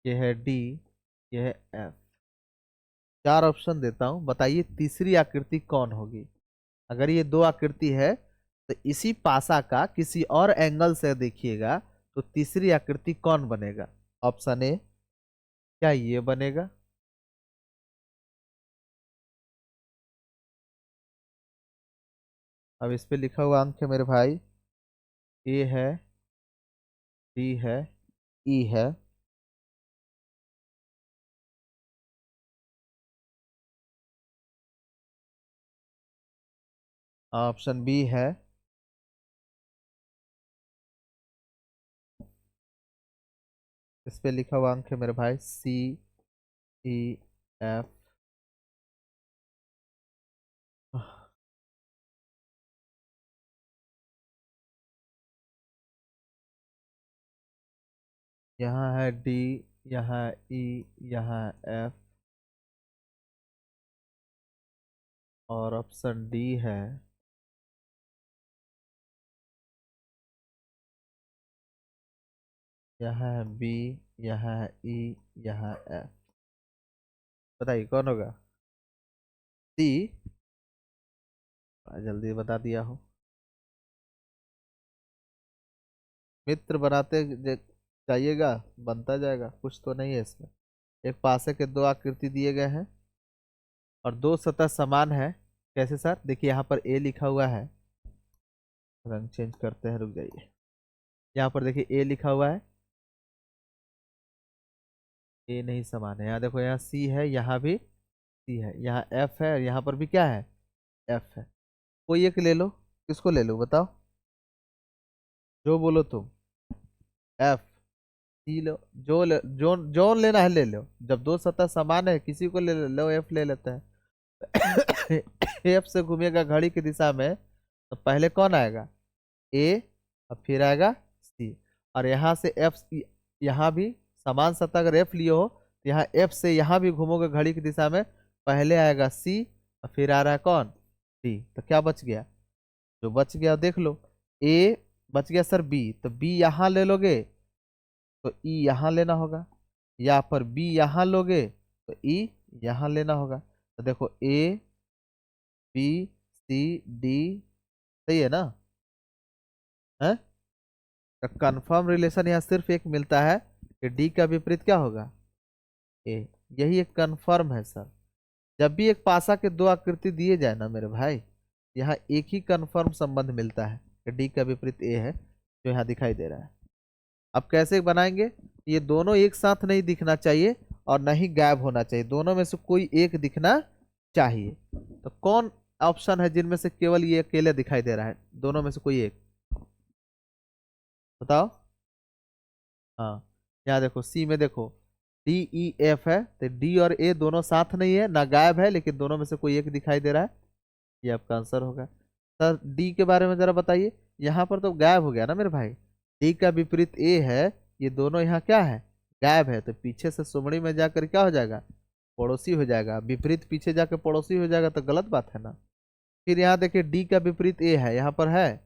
यह है डी, यह है एफ। 4 ऑप्शन देता हूँ, बताइए तीसरी आकृति कौन होगी। अगर ये दो आकृति है तो इसी पासा का किसी और एंगल से देखिएगा तो तीसरी आकृति कौन बनेगा। ऑप्शन ए, क्या ये बनेगा? अब इस पे लिखा हुआ अंक है मेरे भाई, ए है, डी है, ई है, ऑप्शन बी है, इस पे लिखा हुआ अंक है मेरे भाई सी, ई, एफ। यहाँ है डी, यहाँ ई, यहाँ एफ, और ऑप्शन डी है। यहाँ है बी, यहाँ है ई, यहाँ एफ। बताइए कौन होगा? सी? जल्दी बता दिया हो। मित्र बनाते जाइएगा, बनता जाएगा, कुछ तो नहीं है इसमें। एक पासे के दो आकृति दिए गए हैं और दो सतह समान है। कैसे सर? देखिए यहाँ पर ए लिखा हुआ है, रंग चेंज करते हैं, रुक जाइए। यहाँ पर देखिए ए लिखा हुआ है, ए नहीं समान है। यहाँ देखो, यहाँ सी है, यहाँ भी सी है, यहाँ एफ है, और यहाँ पर भी क्या है? एफ है। कोई एक ले लो, किसको ले लो बताओ, जो बोलो तुम। एफ, सी लो, जो जोन लेना है ले लो। जब दो सतह समान है किसी को ले लो, एफ ले लेते हैं। एफ से घूमेगा घड़ी की दिशा में तो पहले कौन आएगा? ए, और फिर आएगा सी। और यहाँ से एफ, यहाँ भी समान सतह अगर एफ लिए हो तो यहाँ एफ से यहाँ भी घूमोगे घड़ी की दिशा में, पहले आएगा सी और फिर आ रहा है कौन? डी। तो क्या बच गया? जो बच गया देख लो। ए बच गया सर, बी, तो बी यहाँ ले लोगे तो ई यहाँ लेना होगा, या पर बी यहाँ लोगे तो ई यहाँ लेना होगा। तो देखो ए, बी, सी, डी, सही है ना? है? कंफर्म रिलेशन यहाँ सिर्फ एक मिलता है कि डी का विपरीत क्या होगा? ए। यही एक कंफर्म है सर। जब भी एक पासा के दो आकृति दिए जाए ना मेरे भाई, यहाँ एक ही कन्फर्म संबंध मिलता है कि डी का विपरीत ए है, जो यहाँ दिखाई दे रहा है। अब कैसे बनाएंगे? ये दोनों एक साथ नहीं दिखना चाहिए और न ही गायब होना चाहिए, दोनों में से कोई एक दिखना चाहिए। तो कौन ऑप्शन है जिनमें से केवल ये अकेले दिखाई दे रहा है? दोनों में से कोई एक बताओ। हाँ, यहाँ देखो सी में देखो डी ई एफ है, तो डी और ए दोनों साथ नहीं है, ना गायब है, लेकिन दोनों में से कोई एक दिखाई दे रहा है। ये आपका आंसर होगा। सर डी के बारे में जरा बताइए। यहाँ पर तो गायब हो गया ना मेरे भाई, डी का विपरीत ए है, ये दोनों यहाँ क्या है? गायब है। तो पीछे से सुमड़ी में जाकर क्या हो जाएगा? पड़ोसी हो जाएगा। विपरीत पीछे जाकर पड़ोसी हो जाएगा तो गलत बात है ना। फिर यहाँ देखिए डी का विपरीत ए है, यहाँ पर है?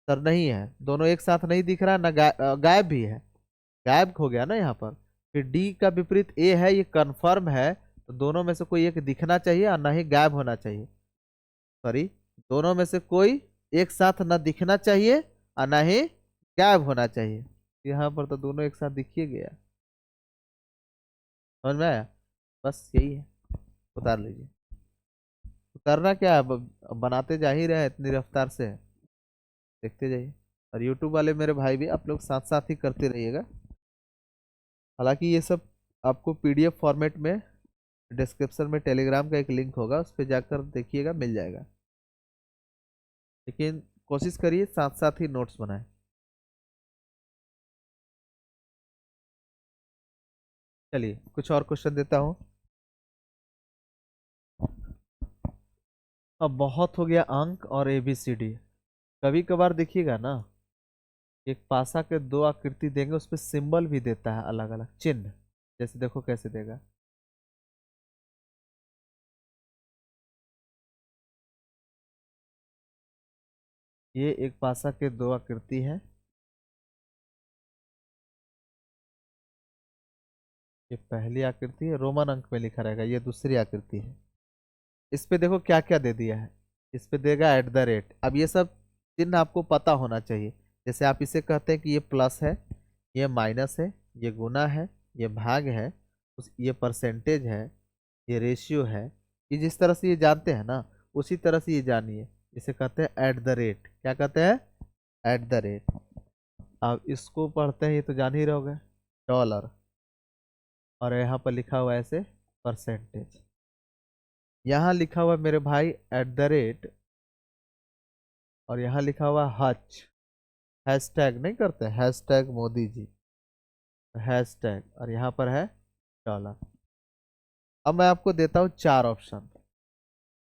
सर नहीं है, दोनों एक साथ नहीं दिख रहा, ना गायब भी है, गायब हो गया ना यहाँ पर। फिर डी का विपरीत ए है, ये कंफर्म है, तो दोनों में से कोई एक दिखना चाहिए और ना ही गायब होना चाहिए। सॉरी, दोनों में से कोई एक साथ ना दिखना चाहिए और ना ही गायब होना चाहिए। यहाँ पर तो दोनों एक साथ दिखिए गया। समझ में आया? बस यही है, उतार लीजिए। उतारना क्या है, अब बनाते जा ही रहे हैं इतनी रफ्तार से, देखते जाइए। और यूट्यूब वाले मेरे भाई भी आप लोग साथ साथ ही करते रहिएगा। हालांकि ये सब आपको पीडीएफ फॉर्मेट में डिस्क्रिप्शन में टेलीग्राम का एक लिंक होगा, उस पर जाकर देखिएगा, मिल जाएगा। लेकिन कोशिश करिए साथ साथ ही नोट्स बनाएं। चलिए कुछ और क्वेश्चन देता हूँ। अब बहुत हो गया अंक और ABCD। कभी कभार देखिएगा ना, एक पासा के दो आकृति देंगे, उस पर सिंबल भी देता है, अलग अलग चिन्ह। जैसे देखो कैसे देगा। ये एक पासा के दो आकृति है, ये पहली आकृति है, रोमन अंक में लिखा रहेगा, ये दूसरी आकृति है। इस पे देखो क्या क्या दे दिया है, इस पे देगा @। अब ये सब चिन्ह आपको पता होना चाहिए। जैसे आप इसे कहते हैं कि ये प्लस है, ये माइनस है, ये गुना है, ये भाग है, ये परसेंटेज है, ये रेशियो है। ये जिस तरह से ये जानते हैं ना, उसी तरह से ये जानिए। इसे कहते हैं @। क्या कहते हैं? @। अब इसको पढ़ते हैं, ये तो जान ही रहोगे, डॉलर। और यहाँ पर लिखा हुआ है ऐसे परसेंटेज। यहाँ लिखा हुआ है मेरे भाई @। और यहाँ लिखा हुआ हच, हैशटैग नहीं करते, हैशटैग मोदी जी, हैशटैग। और यहाँ पर है डॉलर। अब मैं आपको देता हूँ चार ऑप्शन।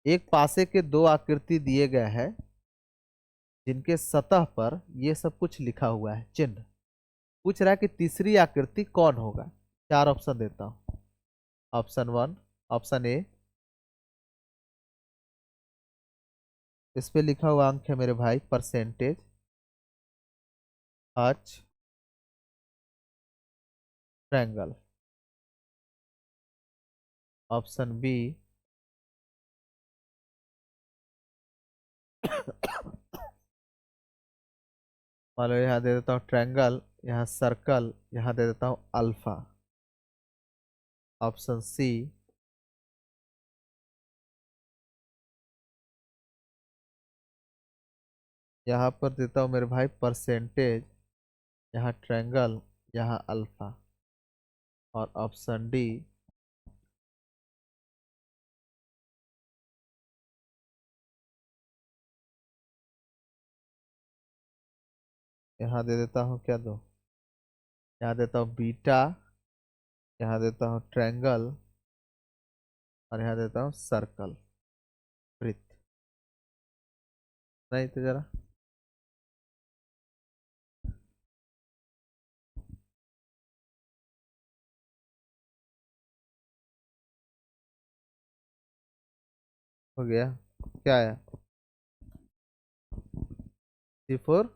एक पासे के दो आकृति दिए गए हैं, जिनके सतह पर ये सब कुछ लिखा हुआ है, चिन्ह। पूछ रहा है कि तीसरी आकृति कौन होगा। चार ऑप्शन देता हूँ। ऑप्शन 1, ऑप्शन ए, इस पे लिखा हुआ अंक है मेरे भाई परसेंटेज, हच, ट्रायंगल। ऑप्शन बी, मान लो यहाँ दे देता हूँ ट्रायंगल, यहाँ सर्कल, यहाँ दे देता हूँ अल्फा। ऑप्शन सी, यहाँ पर देता हूँ मेरे भाई परसेंटेज, यहाँ ट्रायंगल, यहाँ अल्फा। और ऑप्शन डी, यहाँ दे देता हूँ क्या दो, यहाँ देता हूँ बीटा, यहाँ देता हूँ ट्रायंगल, और यहाँ देता हूँ सर्कल, वृत्त। नहीं तो जरा हो गया। क्या आया? C4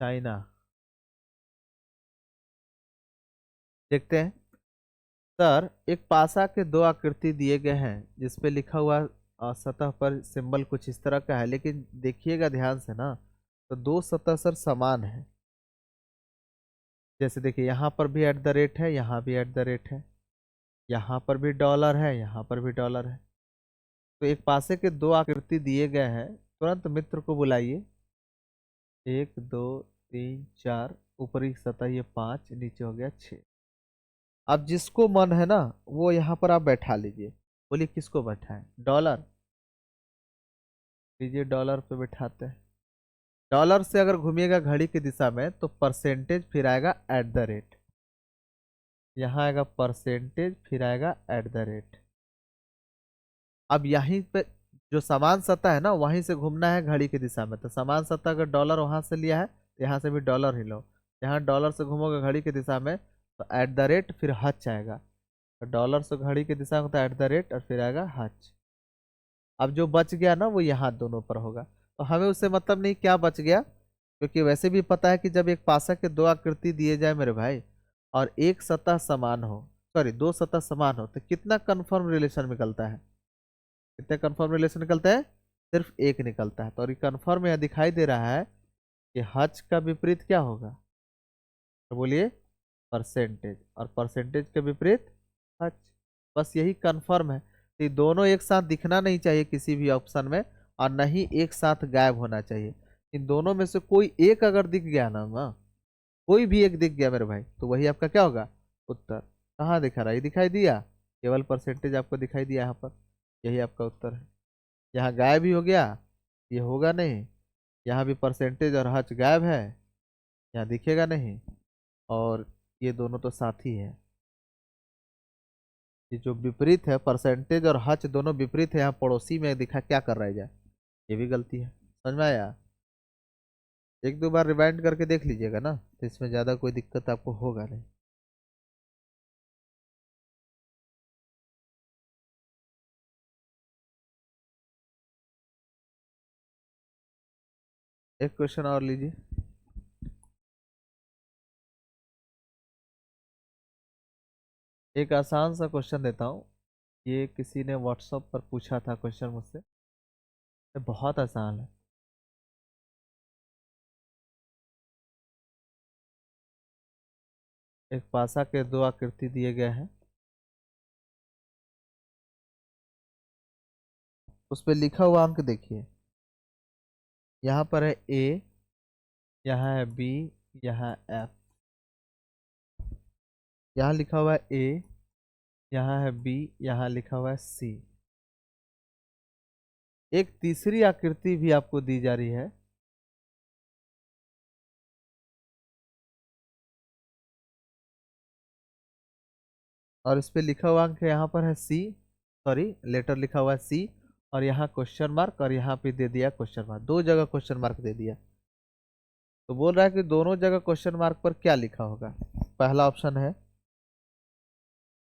China. देखते हैं। सर एक पासा के दो आकृति दिए गए हैं, जिसपे लिखा हुआ सतह पर सिंबल कुछ इस तरह का है, लेकिन देखिएगा ध्यान से ना, तो दो सतह सर समान है। जैसे देखिए यहाँ पर भी @ है, यहाँ भी @ है, यहाँ पर भी डॉलर है, यहाँ पर भी डॉलर है। तो एक पासे के दो आकृति दिए गए हैं, तुरंत मित्र को बुलाइए। 1 2 3 4, ऊपरी सतह ये 5, नीचे हो गया 6। अब जिसको मन है ना वो यहाँ पर आप बैठा लीजिए। बोलिए किसको बैठाएं? डॉलर लीजिए, डॉलर पे बैठाते हैं। डॉलर से अगर घूमिएगा घड़ी की दिशा में तो परसेंटेज, फिर आएगा एट द रेट। यहाँ आएगा परसेंटेज, फिर आएगा एट द रेट। अब यहीं पे जो समान सतह है ना वहीं से घूमना है घड़ी की दिशा में, तो समान सतह अगर डॉलर वहां से लिया है तो यहाँ से भी डॉलर ही लो। यहाँ डॉलर से घूमोगे घड़ी की दिशा में तो एट द रेट, फिर हच आएगा। तो डॉलर से घड़ी की दिशा में तो एट द रेट और फिर आएगा हच। अब जो बच गया ना वो यहाँ दोनों पर होगा, तो हमें उससे मतलब नहीं क्या बच गया, क्योंकि वैसे भी पता है कि जब एक पासा के दो आकृति दिए जाए मेरे भाई और एक सतह समान हो, सॉरी दो सतह समान हो, तो कितना कन्फर्म रिलेशन निकलता है? कितने कन्फर्म रिलेशन निकलता है? सिर्फ एक निकलता है। तो और ये कन्फर्म यहाँ दिखाई दे रहा है कि हच का विपरीत क्या होगा? तो बोलिए परसेंटेज, और परसेंटेज के विपरीत हच। बस यही कन्फर्म है। तो ये दोनों एक साथ दिखना नहीं चाहिए किसी भी ऑप्शन में, और नहीं एक साथ गायब होना चाहिए। इन दोनों में से कोई एक अगर दिख गया ना, कोई भी एक दिख गया मेरे भाई, तो वही आपका क्या होगा? उत्तर। कहाँ दिखा रहा है? ये दिखाई दिया, केवल परसेंटेज आपको दिखाई दिया यहाँ पर, यही आपका उत्तर है। यहाँ गायब ही हो गया, ये होगा नहीं। यहाँ भी परसेंटेज और हच गायब है, यहाँ दिखेगा नहीं। और ये दोनों तो साथी है। ये जो विपरीत है, परसेंटेज और हच दोनों विपरीत है, यहाँ पड़ोसी में दिखा क्या कर रहा है जाए, ये भी गलती है। समझ में आया? एक दो बार रिवाइंड करके देख लीजिएगा ना, तो इसमें ज़्यादा कोई दिक्कत आपको होगा नहीं। एक क्वेश्चन और लीजिए। एक आसान सा क्वेश्चन देता हूँ, ये किसी ने व्हाट्सएप पर पूछा था क्वेश्चन मुझसे, ये बहुत आसान है। एक पासा के दो आकृति दिए गए हैं, उस पर लिखा हुआ अंक देखिए। यहाँ पर है ए, यहाँ है बी, यहाँ एफ। यहाँ लिखा हुआ है ए, यहाँ है बी, यहाँ लिखा हुआ है सी। एक तीसरी आकृति भी आपको दी जा रही है, और इस पे लिखा हुआ अंक यहाँ पर है सी, सॉरी लेटर लिखा हुआ है सी, और यहाँ क्वेश्चन मार्क, और यहाँ पे दे दिया क्वेश्चन मार्क, दो जगह क्वेश्चन मार्क दे दिया। तो बोल रहा है कि दोनों जगह क्वेश्चन मार्क पर क्या लिखा होगा? पहला ऑप्शन है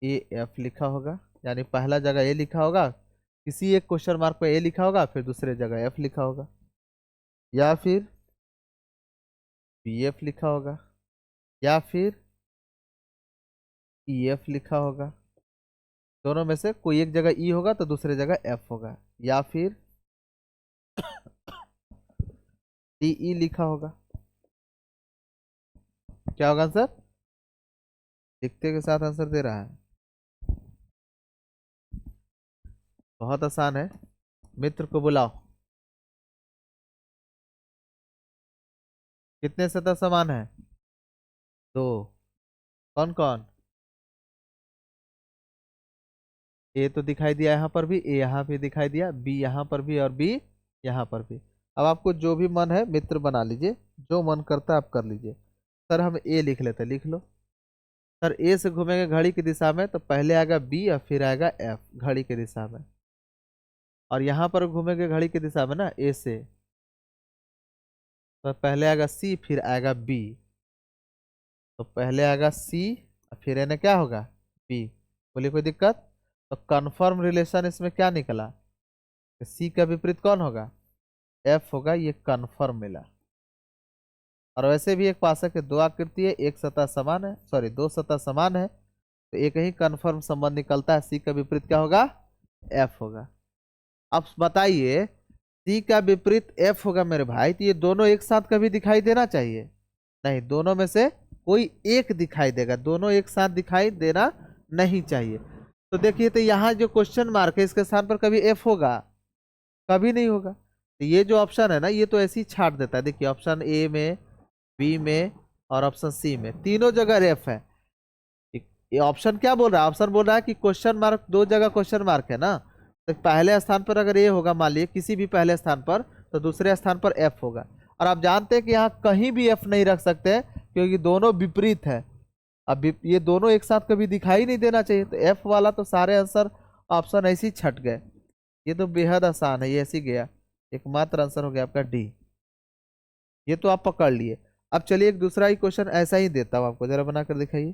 ए एफ लिखा होगा, यानी पहला जगह ए लिखा होगा, किसी एक क्वेश्चन मार्क पर ए लिखा होगा, फिर दूसरे जगह एफ लिखा होगा, या फिर बी एफ लिखा होगा, या फिर ई एफ लिखा होगा। दोनों में से कोई एक जगह ई होगा तो दूसरे जगह एफ होगा, या फिर डी ई लिखा होगा। क्या होगा आंसर? लिखते के साथ आंसर दे रहा है। बहुत आसान है, मित्र को बुलाओ। कितने सतह समान है? दो। कौन कौन? ए तो दिखाई दिया यहाँ पर भी, ए यहाँ पे दिखाई दिया, बी यहाँ पर भी, और बी यहाँ पर भी। अब आपको जो भी मन है मित्र बना लीजिए, जो मन करता है आप कर लीजिए। सर हम ए लिख लेते, लिख लो। सर ए से घूमेंगे घड़ी की दिशा में तो पहले आएगा बी और फिर आएगा एफ घड़ी की दिशा में, और यहाँ पर घूमेंगे घड़ी की दिशा में ना ए से, तो पहले आएगा सी फिर आएगा बी। तो पहले आएगा सी और फिर एने क्या होगा? बी। बोलिए कोई दिक्कत? तो कन्फर्म रिलेशन इसमें क्या निकला? सी का विपरीत कौन होगा? एफ होगा, ये कन्फर्म मिला। और वैसे भी एक पासा के दो आकृति है, एक सतह समान है, सॉरी दो सतह समान है, तो एक ही कन्फर्म संबंध निकलता है। सी का विपरीत क्या होगा? एफ होगा। अब बताइए, सी का विपरीत एफ होगा मेरे भाई, तो ये दोनों एक साथ कभी दिखाई देना चाहिए? नहीं, दोनों में से कोई एक दिखाई देगा, दोनों एक साथ दिखाई देना नहीं चाहिए। तो देखिए, तो यहाँ जो क्वेश्चन मार्क है इसके स्थान पर कभी एफ होगा? कभी नहीं होगा। तो ये जो ऑप्शन है ना, ये तो ऐसे ही छाट देता है। देखिए, ऑप्शन ए में, बी में और ऑप्शन सी में तीनों जगह एफ है। ये ऑप्शन क्या बोल रहा है? ऑप्शन बोल रहा है कि क्वेश्चन मार्क, दो जगह क्वेश्चन मार्क है ना, तो पहले स्थान पर अगर ए होगा, मान लीजिए किसी भी पहले स्थान पर, तो दूसरे स्थान पर एफ होगा। और आप जानते हैं कि यहाँ कहीं भी एफ नहीं रख सकते क्योंकि दोनों विपरीत है। अब ये दोनों एक साथ कभी दिखाई नहीं देना चाहिए, तो एफ वाला तो सारे आंसर ऑप्शन ऐसे ही छट गए। ये तो बेहद आसान है, ये ऐसे ही गया। एकमात्र आंसर हो गया आपका डी। ये तो आप पकड़ लिए। अब चलिए एक दूसरा ही क्वेश्चन ऐसा ही देता हूँ आपको, जरा बनाकर दिखाइए।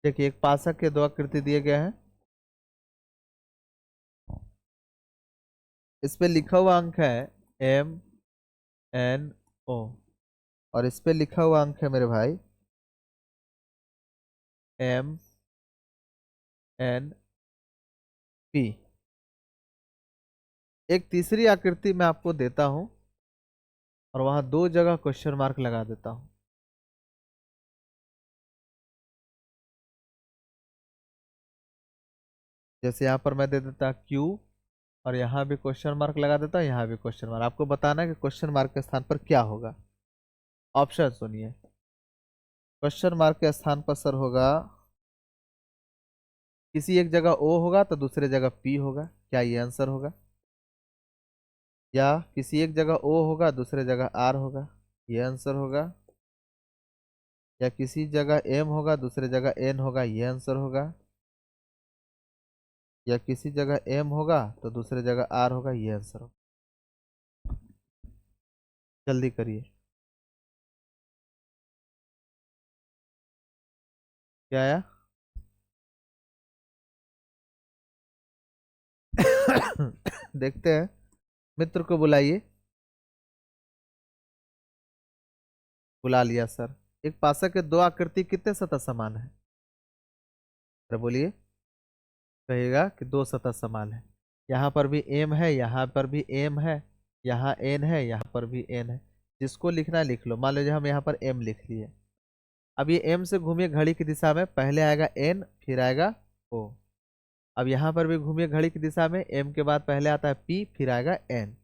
देखिए, एक पासक के दो आकृति दिए गए हैं। इस पे लिखा हुआ अंक है MNO, और इस पे लिखा हुआ अंक है मेरे भाई MNP। एक तीसरी आकृति मैं आपको देता हूं और वहां दो जगह क्वेश्चन मार्क लगा देता हूं। जैसे यहां पर मैं दे देता Q, और यहाँ भी क्वेश्चन मार्क लगा देता हूँ, यहाँ भी क्वेश्चन मार्क। आपको बताना है कि क्वेश्चन मार्क के स्थान पर क्या होगा। ऑप्शन सुनिए। क्वेश्चन मार्क के स्थान पर सर होगा, किसी एक जगह O होगा तो दूसरे जगह P होगा, क्या ये आंसर होगा? या किसी एक जगह O होगा दूसरे जगह R होगा, ये आंसर होगा? या किसी जगह M होगा दूसरे जगह N होगा, ये आंसर होगा? या किसी जगह M होगा तो दूसरे जगह R होगा, ये आंसर होगा? जल्दी करिए। क्या आया? देखते हैं। मित्र को बुलाइए। बुला लिया सर। एक पासा के दो आकृति कितने सतह समान है? अरे बोलिए। कहेगा कि दो सतह समान है। यहाँ पर भी एम है, यहाँ पर भी एम है, यहाँ एन है, यहाँ पर भी एन है। जिसको लिखना है लिख लो। मान लीजिए हम यहाँ पर एम लिख लिए। अब ये एम से घूमिए घड़ी की दिशा में, पहले आएगा एन फिर आएगा ओ। अब यहाँ पर भी घूमिए घड़ी की दिशा में, एम के बाद पहले आता है पी फिर आएगा एन।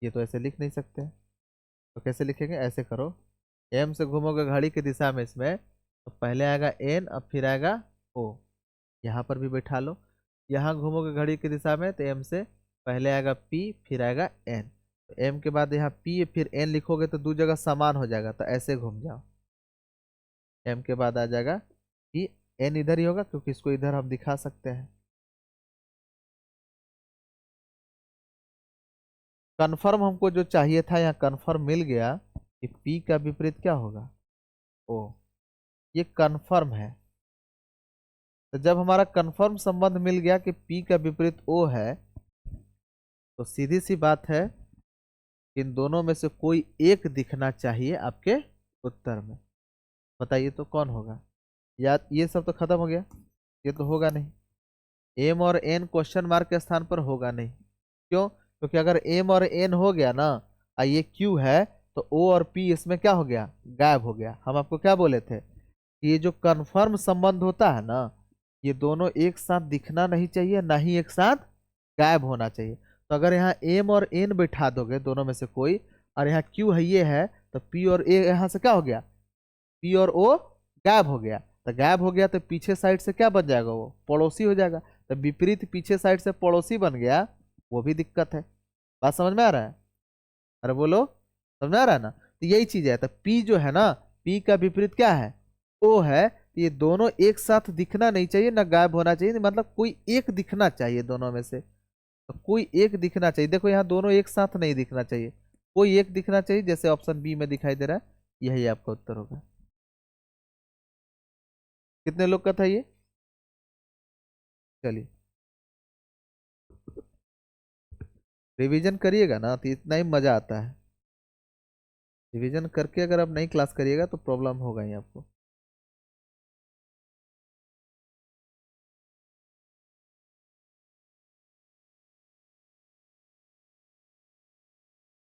ये तो ऐसे लिख नहीं सकते, तो कैसे लिखेंगे? ऐसे करो। एम से घूमोगे घड़ी की दिशा में इसमें, तो पहले आएगा एन अब फिर आएगा ओ। यहाँ पर भी बैठा लो। यहाँ घूमोगे घड़ी की दिशा में तो एम से पहले आएगा पी फिर आएगा एन। तो एम के बाद यहाँ पी फिर एन लिखोगे तो दो जगह समान हो जाएगा, तो ऐसे घूम जाओ। एम के बाद आ जाएगा पी, एन इधर ही होगा क्योंकि इसको इधर हम दिखा सकते हैं। कन्फर्म हमको जो चाहिए था यहाँ कन्फर्म मिल गया कि पी का विपरीत क्या होगा? ओ। ये कन्फर्म है। तो जब हमारा कन्फर्म संबंध मिल गया कि पी का विपरीत ओ है, तो सीधी सी बात है कि इन दोनों में से कोई एक दिखना चाहिए आपके उत्तर में। बताइए तो कौन होगा? या ये सब तो खत्म हो गया, ये तो होगा नहीं। एम और एन क्वेश्चन मार्क के स्थान पर होगा नहीं। क्यों? क्योंकि अगर एम और एन हो गया ना, और ये क्यू है, तो ओ और पी इसमें क्या हो गया? गायब हो गया। हम आपको क्या बोले थे कि ये जो कन्फर्म संबंध होता है ना, ये दोनों एक साथ दिखना नहीं चाहिए, ना ही एक साथ गायब होना चाहिए। तो अगर यहाँ एम और एन बैठा दोगे दोनों में से कोई, और यहाँ क्यू है ये है, तो पी और ए यहाँ से क्या हो गया? पी और ओ गायब हो गया। तो गायब हो गया तो पीछे साइड से क्या बन जाएगा? वो पड़ोसी हो जाएगा। तो विपरीत पीछे साइड से पड़ोसी बन गया, वो भी दिक्कत है। बात समझ में आ रहा है? अरे बोलो। समझ में आ रहा है ना? तो यही चीज है। तो पी जो है ना, पी का विपरीत क्या है? ओ है। तो ये दोनों एक साथ दिखना नहीं चाहिए, ना गायब होना चाहिए, मतलब कोई एक दिखना चाहिए दोनों में से। तो कोई एक दिखना चाहिए। देखो यहाँ दोनों एक साथ नहीं दिखना चाहिए, कोई एक दिखना चाहिए, जैसे ऑप्शन बी में दिखाई दे रहा है। यही आपका उत्तर होगा। कितने लोग का था ये? चलिए, रिवीजन करिएगा ना तो इतना ही मजा आता है। रिवीजन करके अगर आप नई क्लास करिएगा तो प्रॉब्लम होगा ही आपको।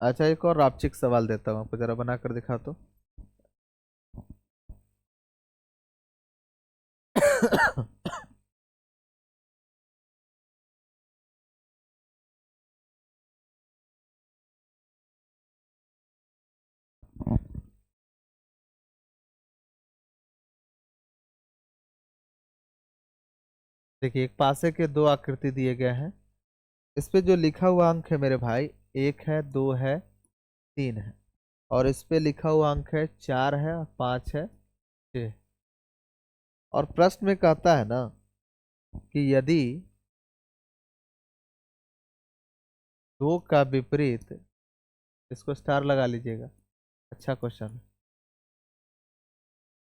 अच्छा, एक और आपचिक सवाल देता हूँ आपको, जरा बना कर दिखा तो। देखिए, एक पासे के दो आकृति दिए गए हैं। इस पे जो लिखा हुआ अंक है मेरे भाई, एक है, दो है, तीन है। और इस पे लिखा हुआ अंक है, चार है, और पांच है, छः। और प्रश्न में कहता है ना कि यदि दो का विपरीत, इसको स्टार लगा लीजिएगा, अच्छा क्वेश्चन है।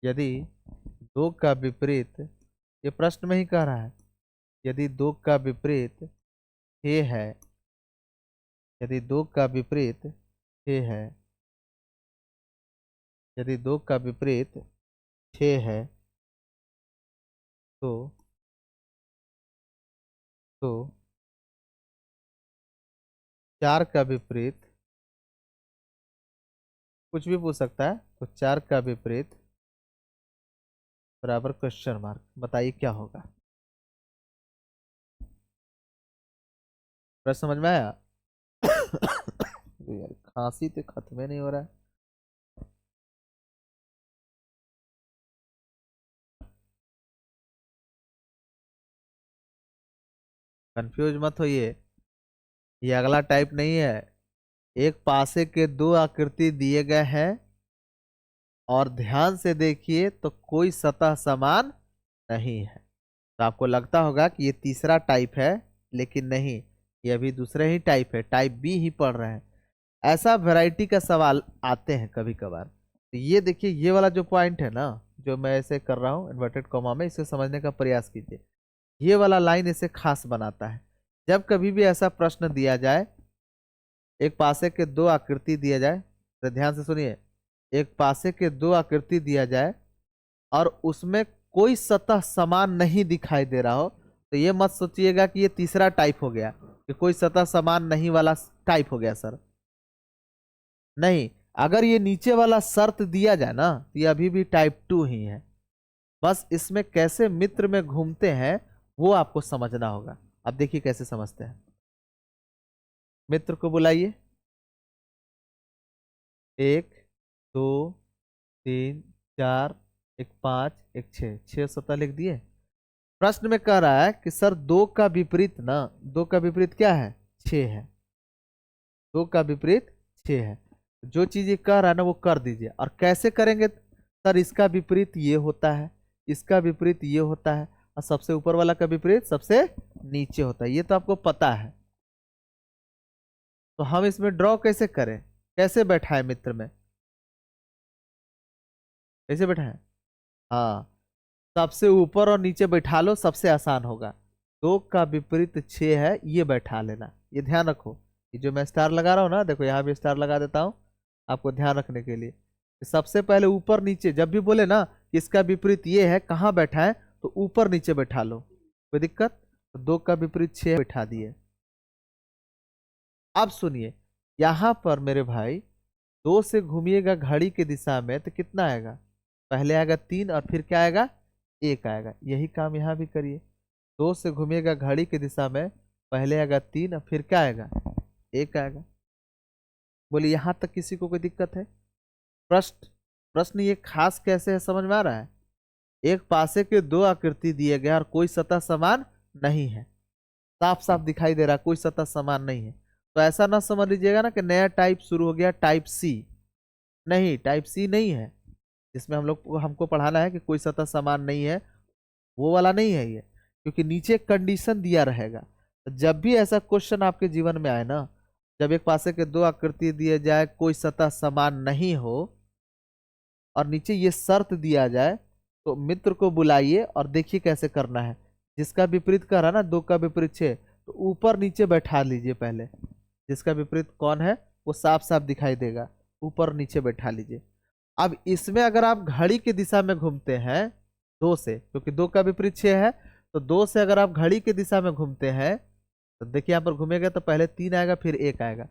यदि दो का विपरीत, ये प्रश्न में ही कह रहा है, यदि दो का विपरीत छः है, यदि दो का विपरीत छः है, यदि दो का विपरीत छः है, तो तो चार का विपरीत, कुछ भी पूछ सकता है, तो चार का विपरीत बराबर क्वेश्चन मार्क। बताइए क्या होगा। प्रश्न समझ में आया? यार खांसी तो खत्म ही नहीं हो रहा है। कंफ्यूज मत होइए, ये अगला टाइप नहीं है। एक पासे के दो आकृति दिए गए हैं और ध्यान से देखिए तो कोई सतह समान नहीं है। तो आपको लगता होगा कि ये तीसरा टाइप है, लेकिन नहीं, ये अभी दूसरे ही टाइप है, टाइप बी ही पढ़ रहे हैं। ऐसा वैरायटी का सवाल आते हैं कभी कभार। तो ये देखिए, ये वाला जो पॉइंट है ना, जो मैं ऐसे कर रहा हूँ इन्वर्टेड कॉमा में, इसे समझने का प्रयास कीजिए। ये वाला लाइन इसे खास बनाता है। जब कभी भी ऐसा प्रश्न दिया जाए, एक पासे के दो आकृति दिया जाए, तो ध्यान से सुनिए, एक पासे के दो आकृति दिया जाए और उसमें कोई सतह समान नहीं दिखाई दे रहा हो, तो ये मत सोचिएगा कि ये तीसरा टाइप हो गया, कि कोई सतह समान नहीं वाला टाइप हो गया सर। नहीं, अगर ये नीचे वाला शर्त दिया जाए ना, तो ये अभी भी टाइप टू ही है। बस इसमें कैसे मित्र में घूमते हैं वो आपको समझना होगा। अब देखिए कैसे समझते हैं। मित्र को बुलाइए, एक, दो, तीन, चार, एक पांच, एक छः, छः सतह लिख दिए। प्रश्न में कह रहा है कि सर दो का विपरीत ना, दो का विपरीत क्या है? छः है। दो का विपरीत छः है। जो चीज ये कह रहा है ना वो कर दीजिए। और कैसे करेंगे सर? इसका विपरीत ये होता है, इसका विपरीत ये होता है, और सबसे ऊपर वाला का विपरीत सबसे नीचे होता है, ये तो आपको पता है। तो हम इसमें ड्रॉ कैसे करें, कैसे बैठाए मित्र में, कैसे बैठाए? हाँ, सबसे ऊपर और नीचे बैठा लो, सबसे आसान होगा। दो का विपरीत छः है, ये बैठा लेना। ये ध्यान रखो, ये जो मैं स्टार लगा रहा हूँ ना, देखो यहाँ भी स्टार लगा देता हूँ आपको ध्यान रखने के लिए। सबसे पहले ऊपर नीचे जब भी बोले ना कि इसका विपरीत ये है, कहाँ बैठा है, तो ऊपर नीचे बैठा लो, कोई दिक्कत? तो दो का विपरीत छः बैठा दिए। अब सुनिए, यहां पर मेरे भाई, दो से घूमिएगा घड़ी की दिशा में तो कितना आएगा? पहले आएगा तीन और फिर क्या आएगा? एक आएगा। यही काम यहां भी करिए। दो से घूमिएगा घड़ी की दिशा में, पहले आएगा तीन और फिर क्या आएगा? एक आएगा। बोलिए यहां तक किसी को कोई दिक्कत है? प्रश्न प्रश्न ये खास कैसे है, समझ में आ रहा है? एक पासे के दो आकृति दिए गए और कोई सतह समान नहीं है, साफ साफ दिखाई दे रहा है कोई सतह समान नहीं है। तो ऐसा ना समझ लीजिएगा ना कि नया टाइप शुरू हो गया, टाइप सी। नहीं, टाइप सी नहीं है जिसमें हम लोग हमको पढ़ाना है कि कोई सतह समान नहीं है, वो वाला नहीं है ये। क्योंकि नीचे कंडीशन दिया रहेगा। जब भी ऐसा क्वेश्चन आपके जीवन में आए ना, जब एक पासे के दो आकृति दिए जाए, कोई सतह समान नहीं हो, और नीचे ये शर्त दिया जाए, तो मित्र को बुलाइए और देखिए कैसे करना है। जिसका विपरीत कर रहा है ना, दो का विपरीत छः, तो ऊपर नीचे बैठा लीजिए पहले। जिसका विपरीत कौन है वो साफ साफ दिखाई देगा, ऊपर नीचे बैठा लीजिए। अब इसमें अगर आप घड़ी की दिशा में घूमते हैं, दो से, क्योंकि दो का विपरीत छः है, तो दो से अगर आप घड़ी की दिशा में घूमते हैं, तो देखिए यहाँ पर घूमेगा तो पहले तीन आएगा फिर एक आएगा।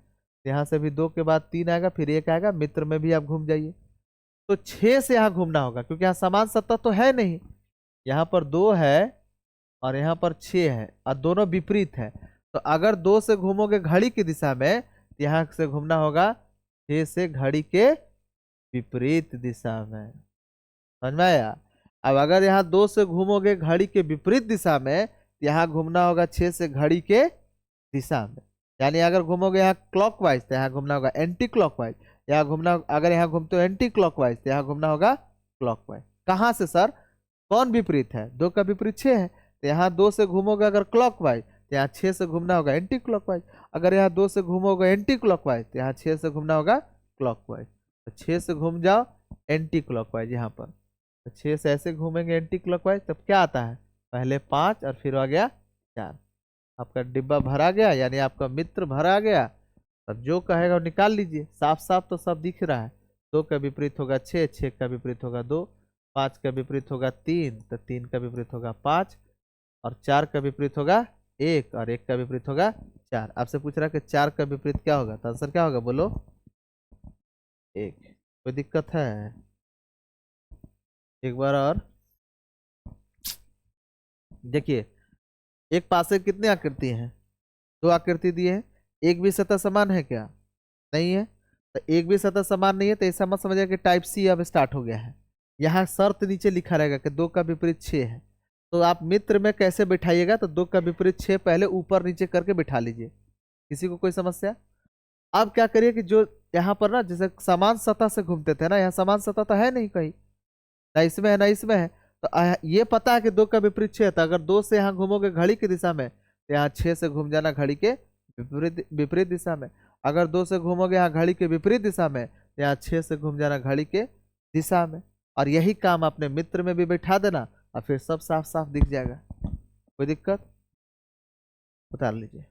यहाँ से भी 2 के बाद 3 आएगा, फिर 1 आएगा, मित्र में भी आप घूम जाइए। तो 6 से यहाँ घूमना होगा, क्योंकि यहाँ समान सतह तो है नहीं। यहाँ पर 2 है और यहाँ पर 6 है, और दोनों विपरीत है। तो अगर 2 से घूमोगे घड़ी की दिशा में, तो यहाँ से घूमना होगा 6 से घड़ी के विपरीत दिशा में। समझ में आया? अब अगर यहाँ 2 से घूमोगे घड़ी के विपरीत दिशा में, तो यहाँ घूमना होगा 6 से घड़ी के दिशा में। यानी अगर घूमोगे यहाँ क्लॉकवाइज, तो यहाँ घूमना होगा एंटी क्लॉकवाइज। यहाँ घूमना, अगर यहाँ घूमते हो एंटी क्लॉकवाइज, तो यहाँ घूमना होगा क्लॉकवाइज। कहाँ से सर? कौन विपरीत है? 2 का विपरीत 6 है, तो यहाँ 2 से घूमोगे अगर क्लॉकवाइज, तो यहाँ 6 से घूमना होगा एंटी क्लॉकवाइज। अगर यहाँ 2 से घूमोगे एंटी क्लॉकवाइज, तो यहाँ 6 से घूमना होगा क्लॉकवाइज। तो 6 से घूम जाओ एंटी क्लॉकवाइज यहाँ पर, तो 6 से ऐसे घूमेंगे एंटी क्लॉकवाइज, तब क्या आता है? पहले 5 और फिर आ गया 4। आपका डिब्बा भरा गया, यानी आपका मित्र भरा गया। तब जो कहेगा वो निकाल लीजिए। साफ साफ तो सब दिख रहा है। 2 का विपरीत होगा 6, 6 का विपरीत होगा 2, 5 का विपरीत होगा 3, तो 3 का विपरीत होगा 5, और 4 का विपरीत होगा 1, और 1 का विपरीत होगा 4। आपसे पूछ रहा है कि 4 का विपरीत क्या होगा, तो आंसर क्या होगा? बोलो। 1। कोई दिक्कत है? एक बार और देखिए, एक पास से कितनी आकृति हैं? 2 आकृति दिए हैं। एक भी सतह समान है क्या? नहीं है। तो एक भी सतह समान नहीं है, तो ऐसा मत समझिए कि टाइप सी अब स्टार्ट हो गया है। यहाँ शर्त नीचे लिखा रहेगा कि 2 का विपरीत 6 है। तो आप मित्र में कैसे बिठाइएगा? तो 2 का विपरीत 6 पहले ऊपर नीचे करके बिठा लीजिए। किसी को कोई समस्या? अब क्या करिए कि जो यहाँ पर ना, जैसे समान सतह से घूमते थे ना, यहाँ समान सतह तो है नहीं कहीं, ना इसमें है ना इसमें है। तो ये पता है कि 2 का विपरीत 6 था। अगर 2 से यहाँ घूमोगे घड़ी की दिशा में, तो यहाँ 6 से घूम जाना घड़ी के विपरीत दिशा में। अगर 2 से घूमोगे यहाँ घड़ी के विपरीत दिशा में, तो यहाँ 6 से घूम जाना घड़ी के दिशा में। और यही काम अपने मित्र में भी बैठा देना, और फिर सब साफ साफ दिख जाएगा। कोई दिक्कत? उतार लीजिए।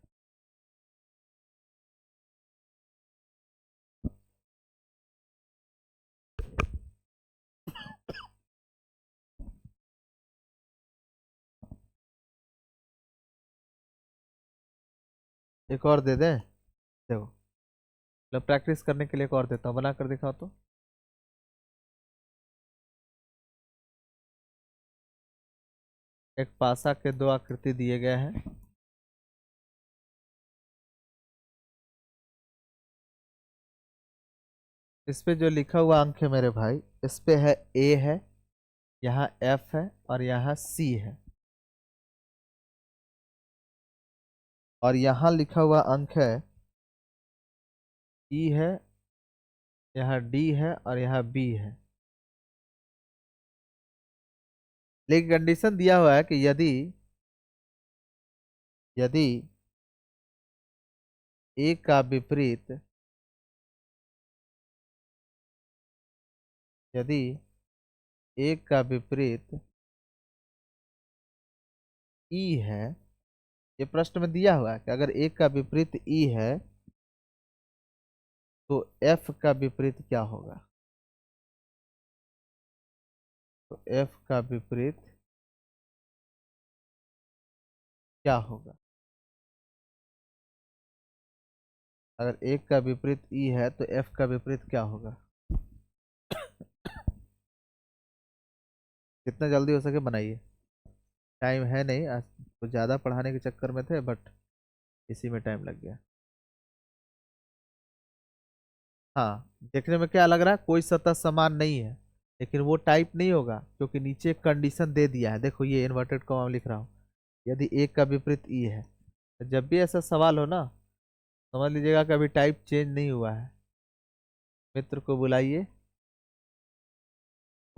एक और दे दे। देखो, मतलब प्रैक्टिस करने के लिए एक और देता हूँ, बना कर दिखाओ तो। एक पासा के 2 आकृति दिए गए हैं। इस पे जो लिखा हुआ अंक है मेरे भाई, इस पे है ए है, यहाँ एफ है, और यहाँ सी है। और यहाँ लिखा हुआ अंक है ई है, यहाँ डी है, और यहाँ बी है। लेकिन कंडीशन दिया हुआ है कि यदि यदि ए का विपरीत यदि ए का विपरीत ई है, ये प्रश्न में दिया हुआ है कि अगर ए का विपरीत ई है, तो एफ का विपरीत क्या होगा? तो एफ का विपरीत क्या होगा? अगर ए का विपरीत ई है, तो एफ का विपरीत क्या होगा? जितना जल्दी हो सके बनाइए। टाइम है नहीं आज, तो ज़्यादा पढ़ाने के चक्कर में थे, बट इसी में टाइम लग गया। हाँ, देखने में क्या लग रहा है? कोई सतह समान नहीं है, लेकिन वो टाइप नहीं होगा, क्योंकि नीचे एक कंडीशन दे दिया है। देखो, ये इन्वर्टेड कॉमा लिख रहा हूँ, यदि ए का विपरीत ई है। तो जब भी ऐसा सवाल हो ना, समझ लीजिएगा कि अभी टाइप चेंज नहीं हुआ है। मित्र को बुलाइए।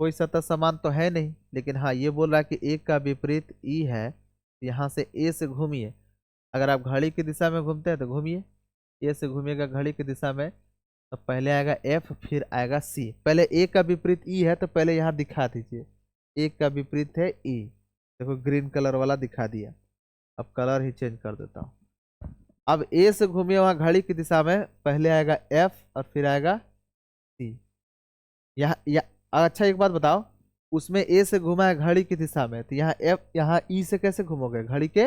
कोई सतह समान तो है नहीं, लेकिन हाँ, ये बोल रहा है कि ए का विपरीत ई है। यहाँ से ए से घूमिए। अगर आप घड़ी की दिशा में घूमते हैं तो घूमिए, ए से घूमिएगा घड़ी की दिशा में, तो पहले आएगा एफ, फिर आएगा सी। पहले ए का विपरीत ई है, तो पहले यहाँ दिखा दीजिए। ए का विपरीत है ई, देखो ग्रीन कलर वाला दिखा दिया। अब कलर ही चेंज कर देता हूँ। अब ए से घूमिए वहाँ घड़ी की दिशा में, पहले आएगा एफ और फिर आएगा सी। अच्छा, एक बात बताओ, उसमें ए से घुमा है घड़ी की दिशा में, तो यहाँ एफ, यहाँ ई से कैसे घूमोगे? घड़ी के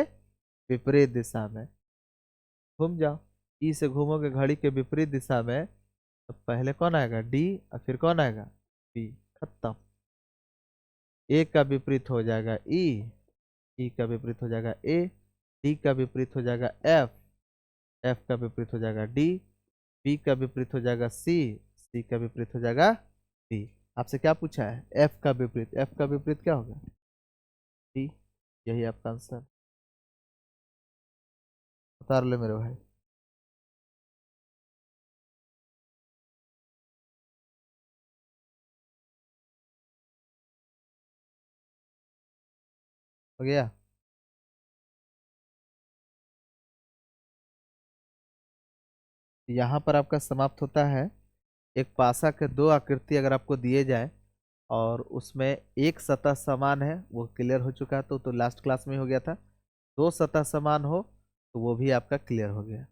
विपरीत दिशा में घूम जाओ। ई से घूमोगे घड़ी के विपरीत दिशा में, तो पहले कौन आएगा? डी, और फिर कौन आएगा? बी। खत्म। ए का विपरीत हो जाएगा ई, ई का विपरीत हो जाएगा ए, डी का विपरीत हो जाएगा एफ, एफ का विपरीत हो जाएगा डी, बी का विपरीत हो जाएगा सी, सी का विपरीत हो जाएगा डी। आपसे क्या पूछा है? एफ का विपरीत, एफ का विपरीत क्या होगा? डी। यही आपका आंसर। उतार लो मेरे भाई। हो गया। यहाँ पर आपका समाप्त होता है। एक पासा के दो आकृति अगर आपको दिए जाए और उसमें एक सतह समान है, वो क्लियर हो चुका है, तो लास्ट क्लास में हो गया था। दो सतह समान हो तो वो भी आपका क्लियर हो गया।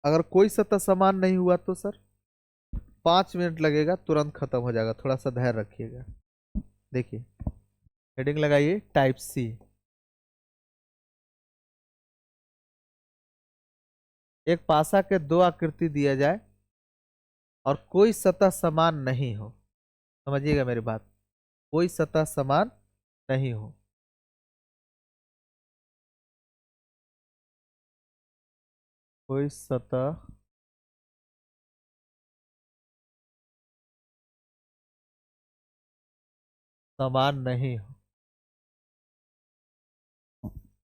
अगर कोई सतह समान नहीं हुआ तो सर 5 मिनट लगेगा, तुरंत खत्म हो जाएगा, थोड़ा सा धैर्य रखिएगा। देखिए, हेडिंग लगाइए टाइप सी। एक पासा के दो आकृति दिया जाए और कोई सतह समान नहीं हो, समझिएगा मेरी बात, कोई सतह समान नहीं हो, कोई सतह समान नहीं हो,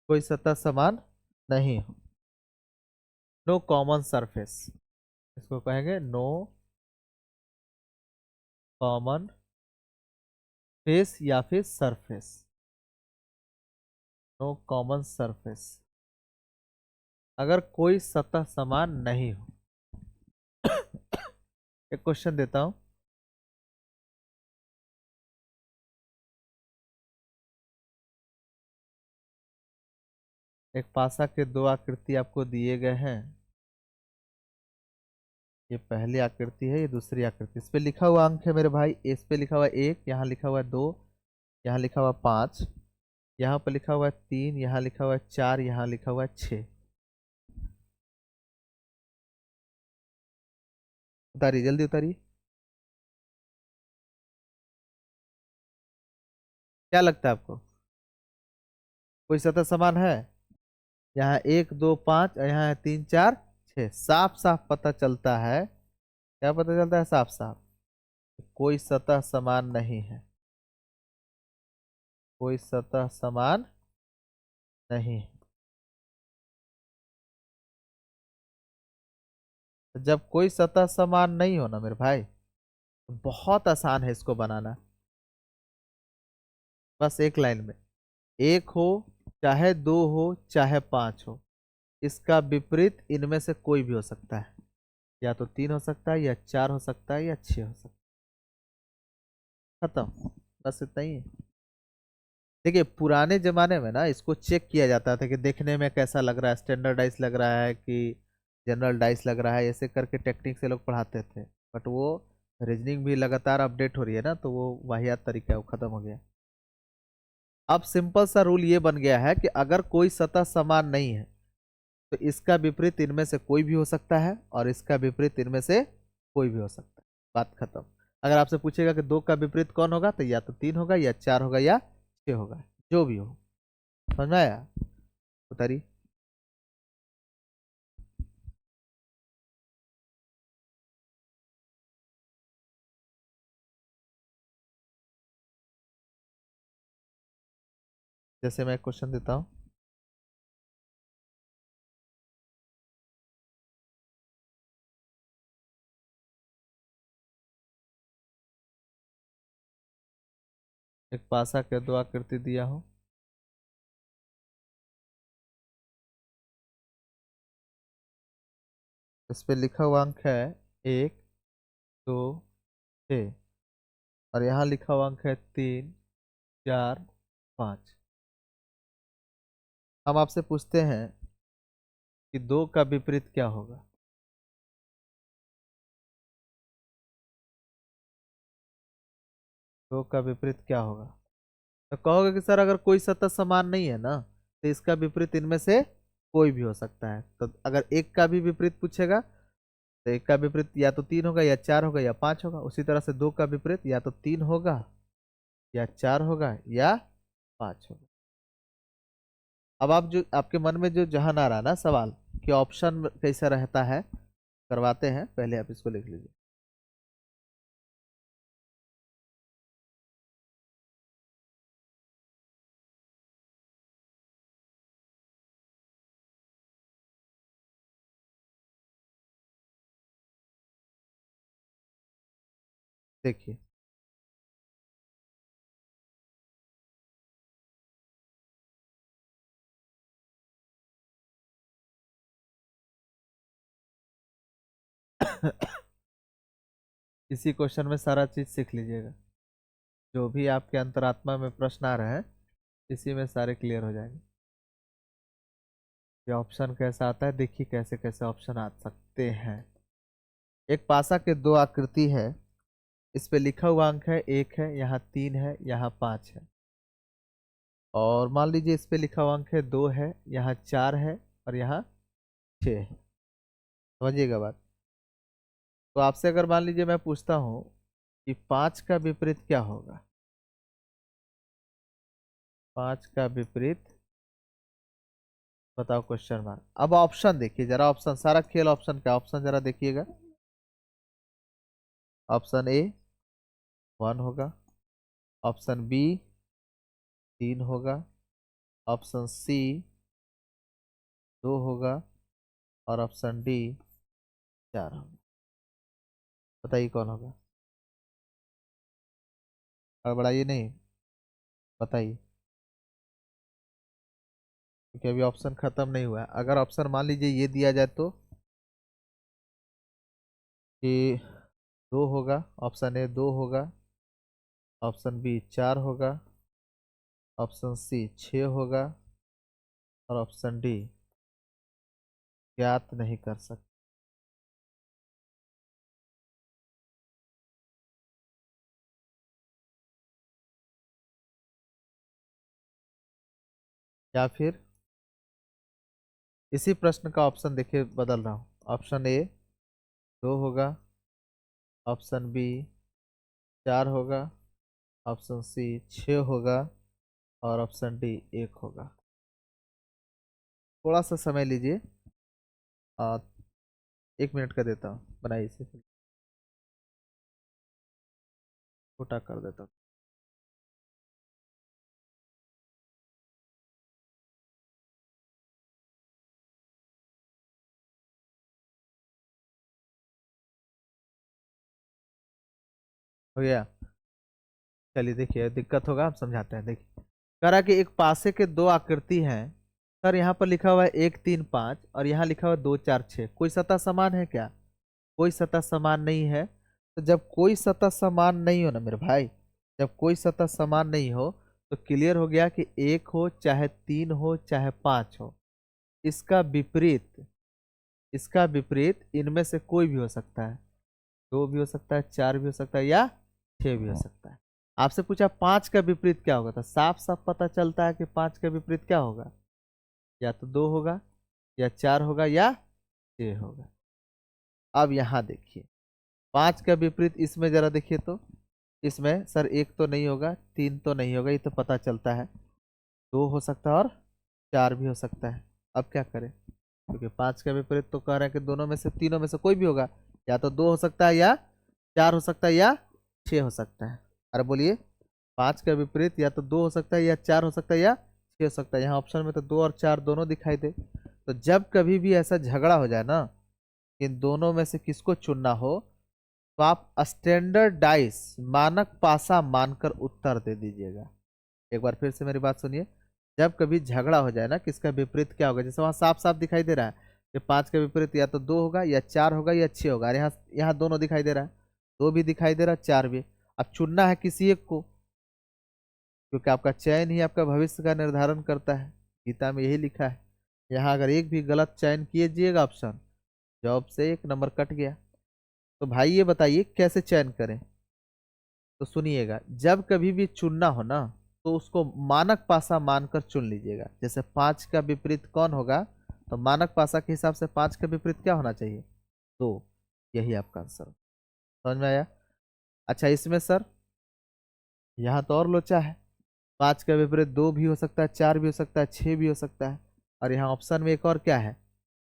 कोई सतह समान नहीं हो। नो कॉमन सरफेस, इसको कहेंगे नो कॉमन फेस या फिर सरफेस, नो कॉमन सरफेस। अगर कोई सतह समान नहीं हो। एक क्वेश्चन देता हूं। एक पासा के दो आकृति आपको दिए गए हैं। ये पहली आकृति है, ये दूसरी आकृति। इस पे लिखा हुआ अंक है मेरे भाई, इस पे लिखा हुआ 1, यहाँ लिखा हुआ 2, यहाँ लिखा हुआ 5, यहाँ पर लिखा हुआ है 3, यहाँ लिखा हुआ है 4, यहाँ लिखा हुआ है 6। उतारिए, जल्दी उतारिए। क्या लगता है आपको? कोई सतह समान है? यहाँ 1 2 5 और यहाँ है 3 4 6। साफ साफ पता चलता है। क्या पता चलता है? साफ साफ कोई सतह समान नहीं है, कोई सतह समान नहीं है। तो जब कोई सतह समान नहीं हो ना मेरे भाई, तो बहुत आसान है इसको बनाना। बस एक लाइन में, एक हो चाहे दो हो चाहे पांच हो, इसका विपरीत इनमें से कोई भी हो सकता है। या तो 3 हो सकता है, या 4 हो सकता है, या 6 हो सकता है। खत्म। बस इतना ही है। देखिए, पुराने जमाने में ना इसको चेक किया जाता था कि देखने में कैसा लग रहा है, स्टैंडर्डाइज लग रहा है कि जनरल डाइस लग रहा है, ऐसे करके टेक्निक से लोग पढ़ाते थे। बट वो रीजनिंग भी लगातार अपडेट हो रही है ना, तो वो वाहियात तरीका है, वो खत्म हो गया। अब सिंपल सा रूल ये बन गया है कि अगर कोई सतह समान नहीं है तो इसका विपरीत इनमें से कोई भी हो सकता है, और इसका विपरीत इनमें से कोई भी हो सकता है। बात खत्म। अगर आपसे पूछेगा कि दो का विपरीत कौन होगा, तो या तो 3 होगा, या 4 होगा, या 6 होगा, जो भी हो। समझ में आया? उतारी। जैसे मैं क्वेश्चन देता हूँ। एक पासा के दो आकृति दिया हूँ। इस पे लिखा हुआ अंक है 1 2 6, और यहाँ लिखा हुआ अंक है 3 4 5। हम आपसे पूछते हैं कि दो का विपरीत क्या होगा? दो का विपरीत क्या होगा? तो कहोगे कि सर अगर कोई सतह समान नहीं है ना, तो इसका विपरीत इनमें से कोई भी हो सकता है। तो अगर एक का भी विपरीत पूछेगा तो एक का विपरीत या तो 3 होगा या 4 होगा या 5 होगा। उसी तरह से 2 का विपरीत या तो 3 होगा या 4 होगा या 5 होगा। अब आप जो आपके मन में जो जहां आ रहा ना सवाल कि ऑप्शन कैसा रहता है, करवाते हैं, पहले आप इसको लिख लीजिए। देखिए इसी क्वेश्चन में सारा चीज सीख लीजिएगा। जो भी आपके अंतरात्मा में प्रश्न आ रहे हैं इसी में सारे क्लियर हो जाएंगे। ये ऑप्शन कैसा आता है देखिए, कैसे कैसे ऑप्शन आ सकते हैं। एक पासा के दो आकृति है, इस पे लिखा हुआ अंक है 1 है, यहाँ 3 है, यहाँ 5 है। और मान लीजिए इस पे लिखा हुआ अंक है 2 है, यहाँ 4 है और यहाँ 6 है। समझिएगा बात। तो आपसे अगर मान लीजिए मैं पूछता हूँ कि 5 का विपरीत क्या होगा, 5 का विपरीत बताओ, क्वेश्चन मार्क। अब ऑप्शन देखिए जरा, ऑप्शन सारा खेल ऑप्शन का, ऑप्शन जरा देखिएगा। ऑप्शन ए 1 होगा, ऑप्शन बी 3 होगा, ऑप्शन सी 2 होगा और ऑप्शन डी 4 होगा। बताइए कौन होगा, गड़बड़ाइए नहीं, बताइए, क्योंकि अभी ऑप्शन खत्म नहीं हुआ है। अगर ऑप्शन मान लीजिए ये दिया जाए तो कि 2 होगा, ऑप्शन ए 2 होगा, ऑप्शन बी 4 होगा, ऑप्शन सी 6 होगा और ऑप्शन डी ज्ञात नहीं कर सकते। या फिर इसी प्रश्न का ऑप्शन देखिए बदल रहा हूँ। ऑप्शन ए 2 होगा, ऑप्शन बी 4 होगा, ऑप्शन सी 6 होगा और ऑप्शन डी 1 होगा। थोड़ा सा समय लीजिए, आ, 1 मिनट का देता हूँ, बनाइए इसे, छोटा कर देता हूँ। हो गया। चलिए देखिए, दिक्कत होगा, हम समझाते हैं। देखिए कह रहा कि एक पासे के दो आकृति हैं। सर यहाँ पर लिखा हुआ है 1 3 5 और यहाँ लिखा हुआ है 2 4 6। कोई सतह समान है क्या? कोई सतह समान नहीं है। तो जब कोई सतह समान नहीं हो ना मेरे भाई, जब कोई सतह समान नहीं हो तो क्लियर हो गया कि 1 हो चाहे 3 हो चाहे 5 हो, इसका विपरीत, इसका विपरीत इनमें से कोई भी हो सकता है। 2 भी हो सकता है, 4 भी हो सकता है या 6 भी हो सकता है। आपसे पूछा 5 का विपरीत क्या होगा, तो साफ साफ पता चलता है कि 5 का विपरीत क्या होगा, या तो 2 होगा या 4 होगा या 6 होगा। अब यहाँ देखिए 5 का विपरीत इसमें जरा देखिए तो, इसमें सर 1 तो नहीं होगा, 3 तो नहीं होगा, ये तो पता चलता है। 2 हो सकता है और 4 भी हो सकता है। अब क्या करें, क्योंकि 5 का विपरीत तो कह रहे हैं कि दोनों में से, तीनों में से कोई भी होगा, या तो 2 हो सकता है या 4 हो सकता है या 6 हो सकता है। अरे बोलिए, 5 का विपरीत या तो 2 हो सकता है या 4 हो सकता है या 6 हो सकता है। यहाँ ऑप्शन में तो 2 और 4 दोनों दिखाई दे। तो जब कभी भी ऐसा झगड़ा हो जाए ना, इन दोनों में से किसको चुनना हो, तो आप स्टैंडर्डाइज मानक पासा मानकर उत्तर दे दीजिएगा। एक बार फिर से मेरी बात सुनिए। जब कभी झगड़ा हो जाए ना, किसका विपरीत क्या होगा, जैसे वहां साफ साफ दिखाई दे रहा है कि 5 का विपरीत या तो 2 होगा या 4 होगा या 6 होगा। यहाँ यहाँ दोनों दिखाई दे रहा है, 2 भी दिखाई दे रहा है, 4 भी। अब चुनना है किसी एक को, क्योंकि आपका चयन ही आपका भविष्य का निर्धारण करता है। गीता में यही लिखा है। यहाँ अगर एक भी गलत चयन कीजिएगा ऑप्शन, जॉब से 1 नंबर कट गया। तो भाई ये बताइए कैसे चयन करें, तो सुनिएगा। जब कभी भी चुनना हो ना, तो उसको मानक पासा मानकर चुन लीजिएगा। जैसे 5 का विपरीत कौन होगा, तो मानक पासा के हिसाब से 5 का विपरीत क्या होना चाहिए, 2। यही आपका आंसर, समझ में आया। अच्छा इसमें सर यहाँ तो और लोचा है, 5 का विपरीत 2 भी हो सकता है, 4 भी हो सकता है, 6 भी हो सकता है, और यहाँ ऑप्शन में एक और क्या है,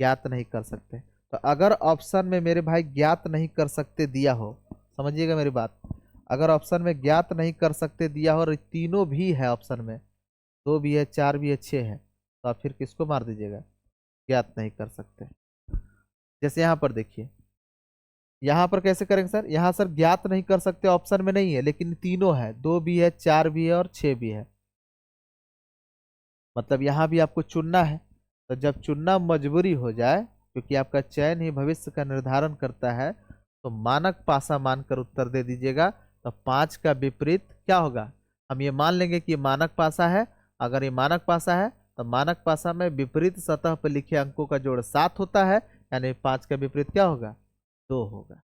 ज्ञात नहीं कर सकते। तो अगर ऑप्शन में मेरे भाई ज्ञात नहीं कर सकते दिया हो, समझिएगा मेरी बात, अगर ऑप्शन में ज्ञात नहीं कर सकते दिया हो और तीनों भी है ऑप्शन में, 2 भी है, 4 भी है, 6 है, तो आप फिर किसको मार दीजिएगा, ज्ञात नहीं कर सकते। जैसे यहाँ पर देखिए, यहाँ पर कैसे करेंगे सर, यहाँ सर ज्ञात नहीं कर सकते ऑप्शन में नहीं है, लेकिन तीनों है, 2 भी है, 4 भी है और 6 भी है, मतलब यहाँ भी आपको चुनना है। तो जब चुनना मजबूरी हो जाए, क्योंकि आपका चयन ही भविष्य का निर्धारण करता है, तो मानक पासा मानकर उत्तर दे दीजिएगा। तो 5 का विपरीत क्या होगा, हम ये मान लेंगे कि ये मानक पासा है। अगर ये मानक पासा है तो मानक पासा में विपरीत सतह पर लिखे अंकों का जोड़ 7 होता है, यानी 5 का विपरीत क्या होगा, 2 होगा।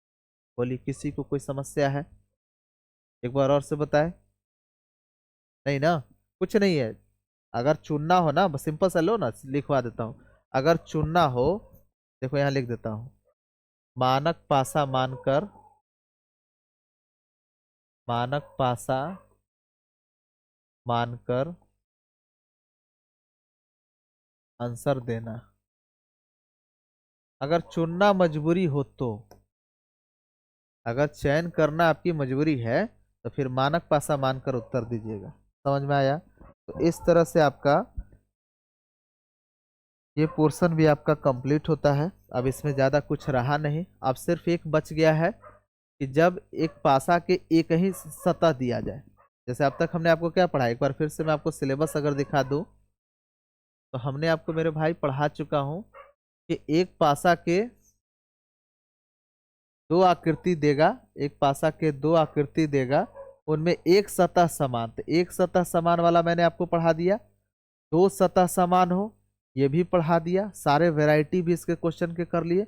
बोलिए किसी को कोई समस्या है, एक बार और से बताए, नहीं ना, कुछ नहीं है। अगर चुनना हो ना, सिंपल सा लो ना, लिखवा देता हूँ। अगर चुनना हो, देखो यहाँ लिख देता हूँ, मानक पासा मानकर, मानक पासा मानकर आंसर देना। अगर चुनना मजबूरी हो तो, अगर चयन करना आपकी मजबूरी है, तो फिर मानक पासा मानकर उत्तर दीजिएगा। समझ में आया। तो इस तरह से आपका ये पोर्शन भी आपका कंप्लीट होता है। अब इसमें ज़्यादा कुछ रहा नहीं, अब सिर्फ एक बच गया है कि जब एक पासा के एक ही सतह दिया जाए। जैसे अब तक हमने आपको क्या पढ़ा, एक बार फिर से मैं आपको सिलेबस अगर दिखा दूं, तो हमने आपको मेरे भाई पढ़ा चुका हूं कि एक पासा के दो आकृति देगा, एक पासा के दो आकृति देगा, उनमें एक सतह समान, तो एक सतह समान वाला मैंने आपको पढ़ा दिया। दो सतह समान हो, ये भी पढ़ा दिया, सारे वैरायटी भी इसके क्वेश्चन के कर लिए।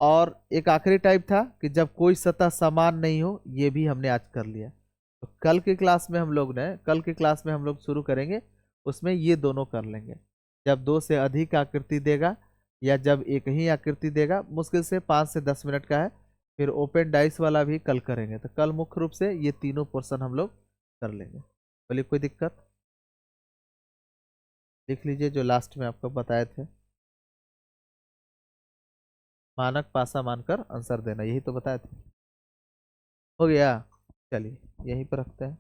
और एक आखिरी टाइप था कि जब कोई सतह समान नहीं हो, ये भी हमने आज कर लिया। तो कल की क्लास में हम लोग शुरू करेंगे, उसमें ये दोनों कर लेंगे। जब 2 से अधिक आकृति देगा या जब एक ही आकृति देगा, मुश्किल से 5 से 10 मिनट का है। फिर ओपन डाइस वाला भी कल करेंगे। तो कल मुख्य रूप से ये तीनों पोर्शन हम लोग कर लेंगे। बोलिए कोई दिक्कत, लिख लीजिए जो लास्ट में आपको बताए थे, मानक पासा मानकर आंसर देना, यही तो बताए थे। हो गया, चलिए यहीं पर रखते हैं।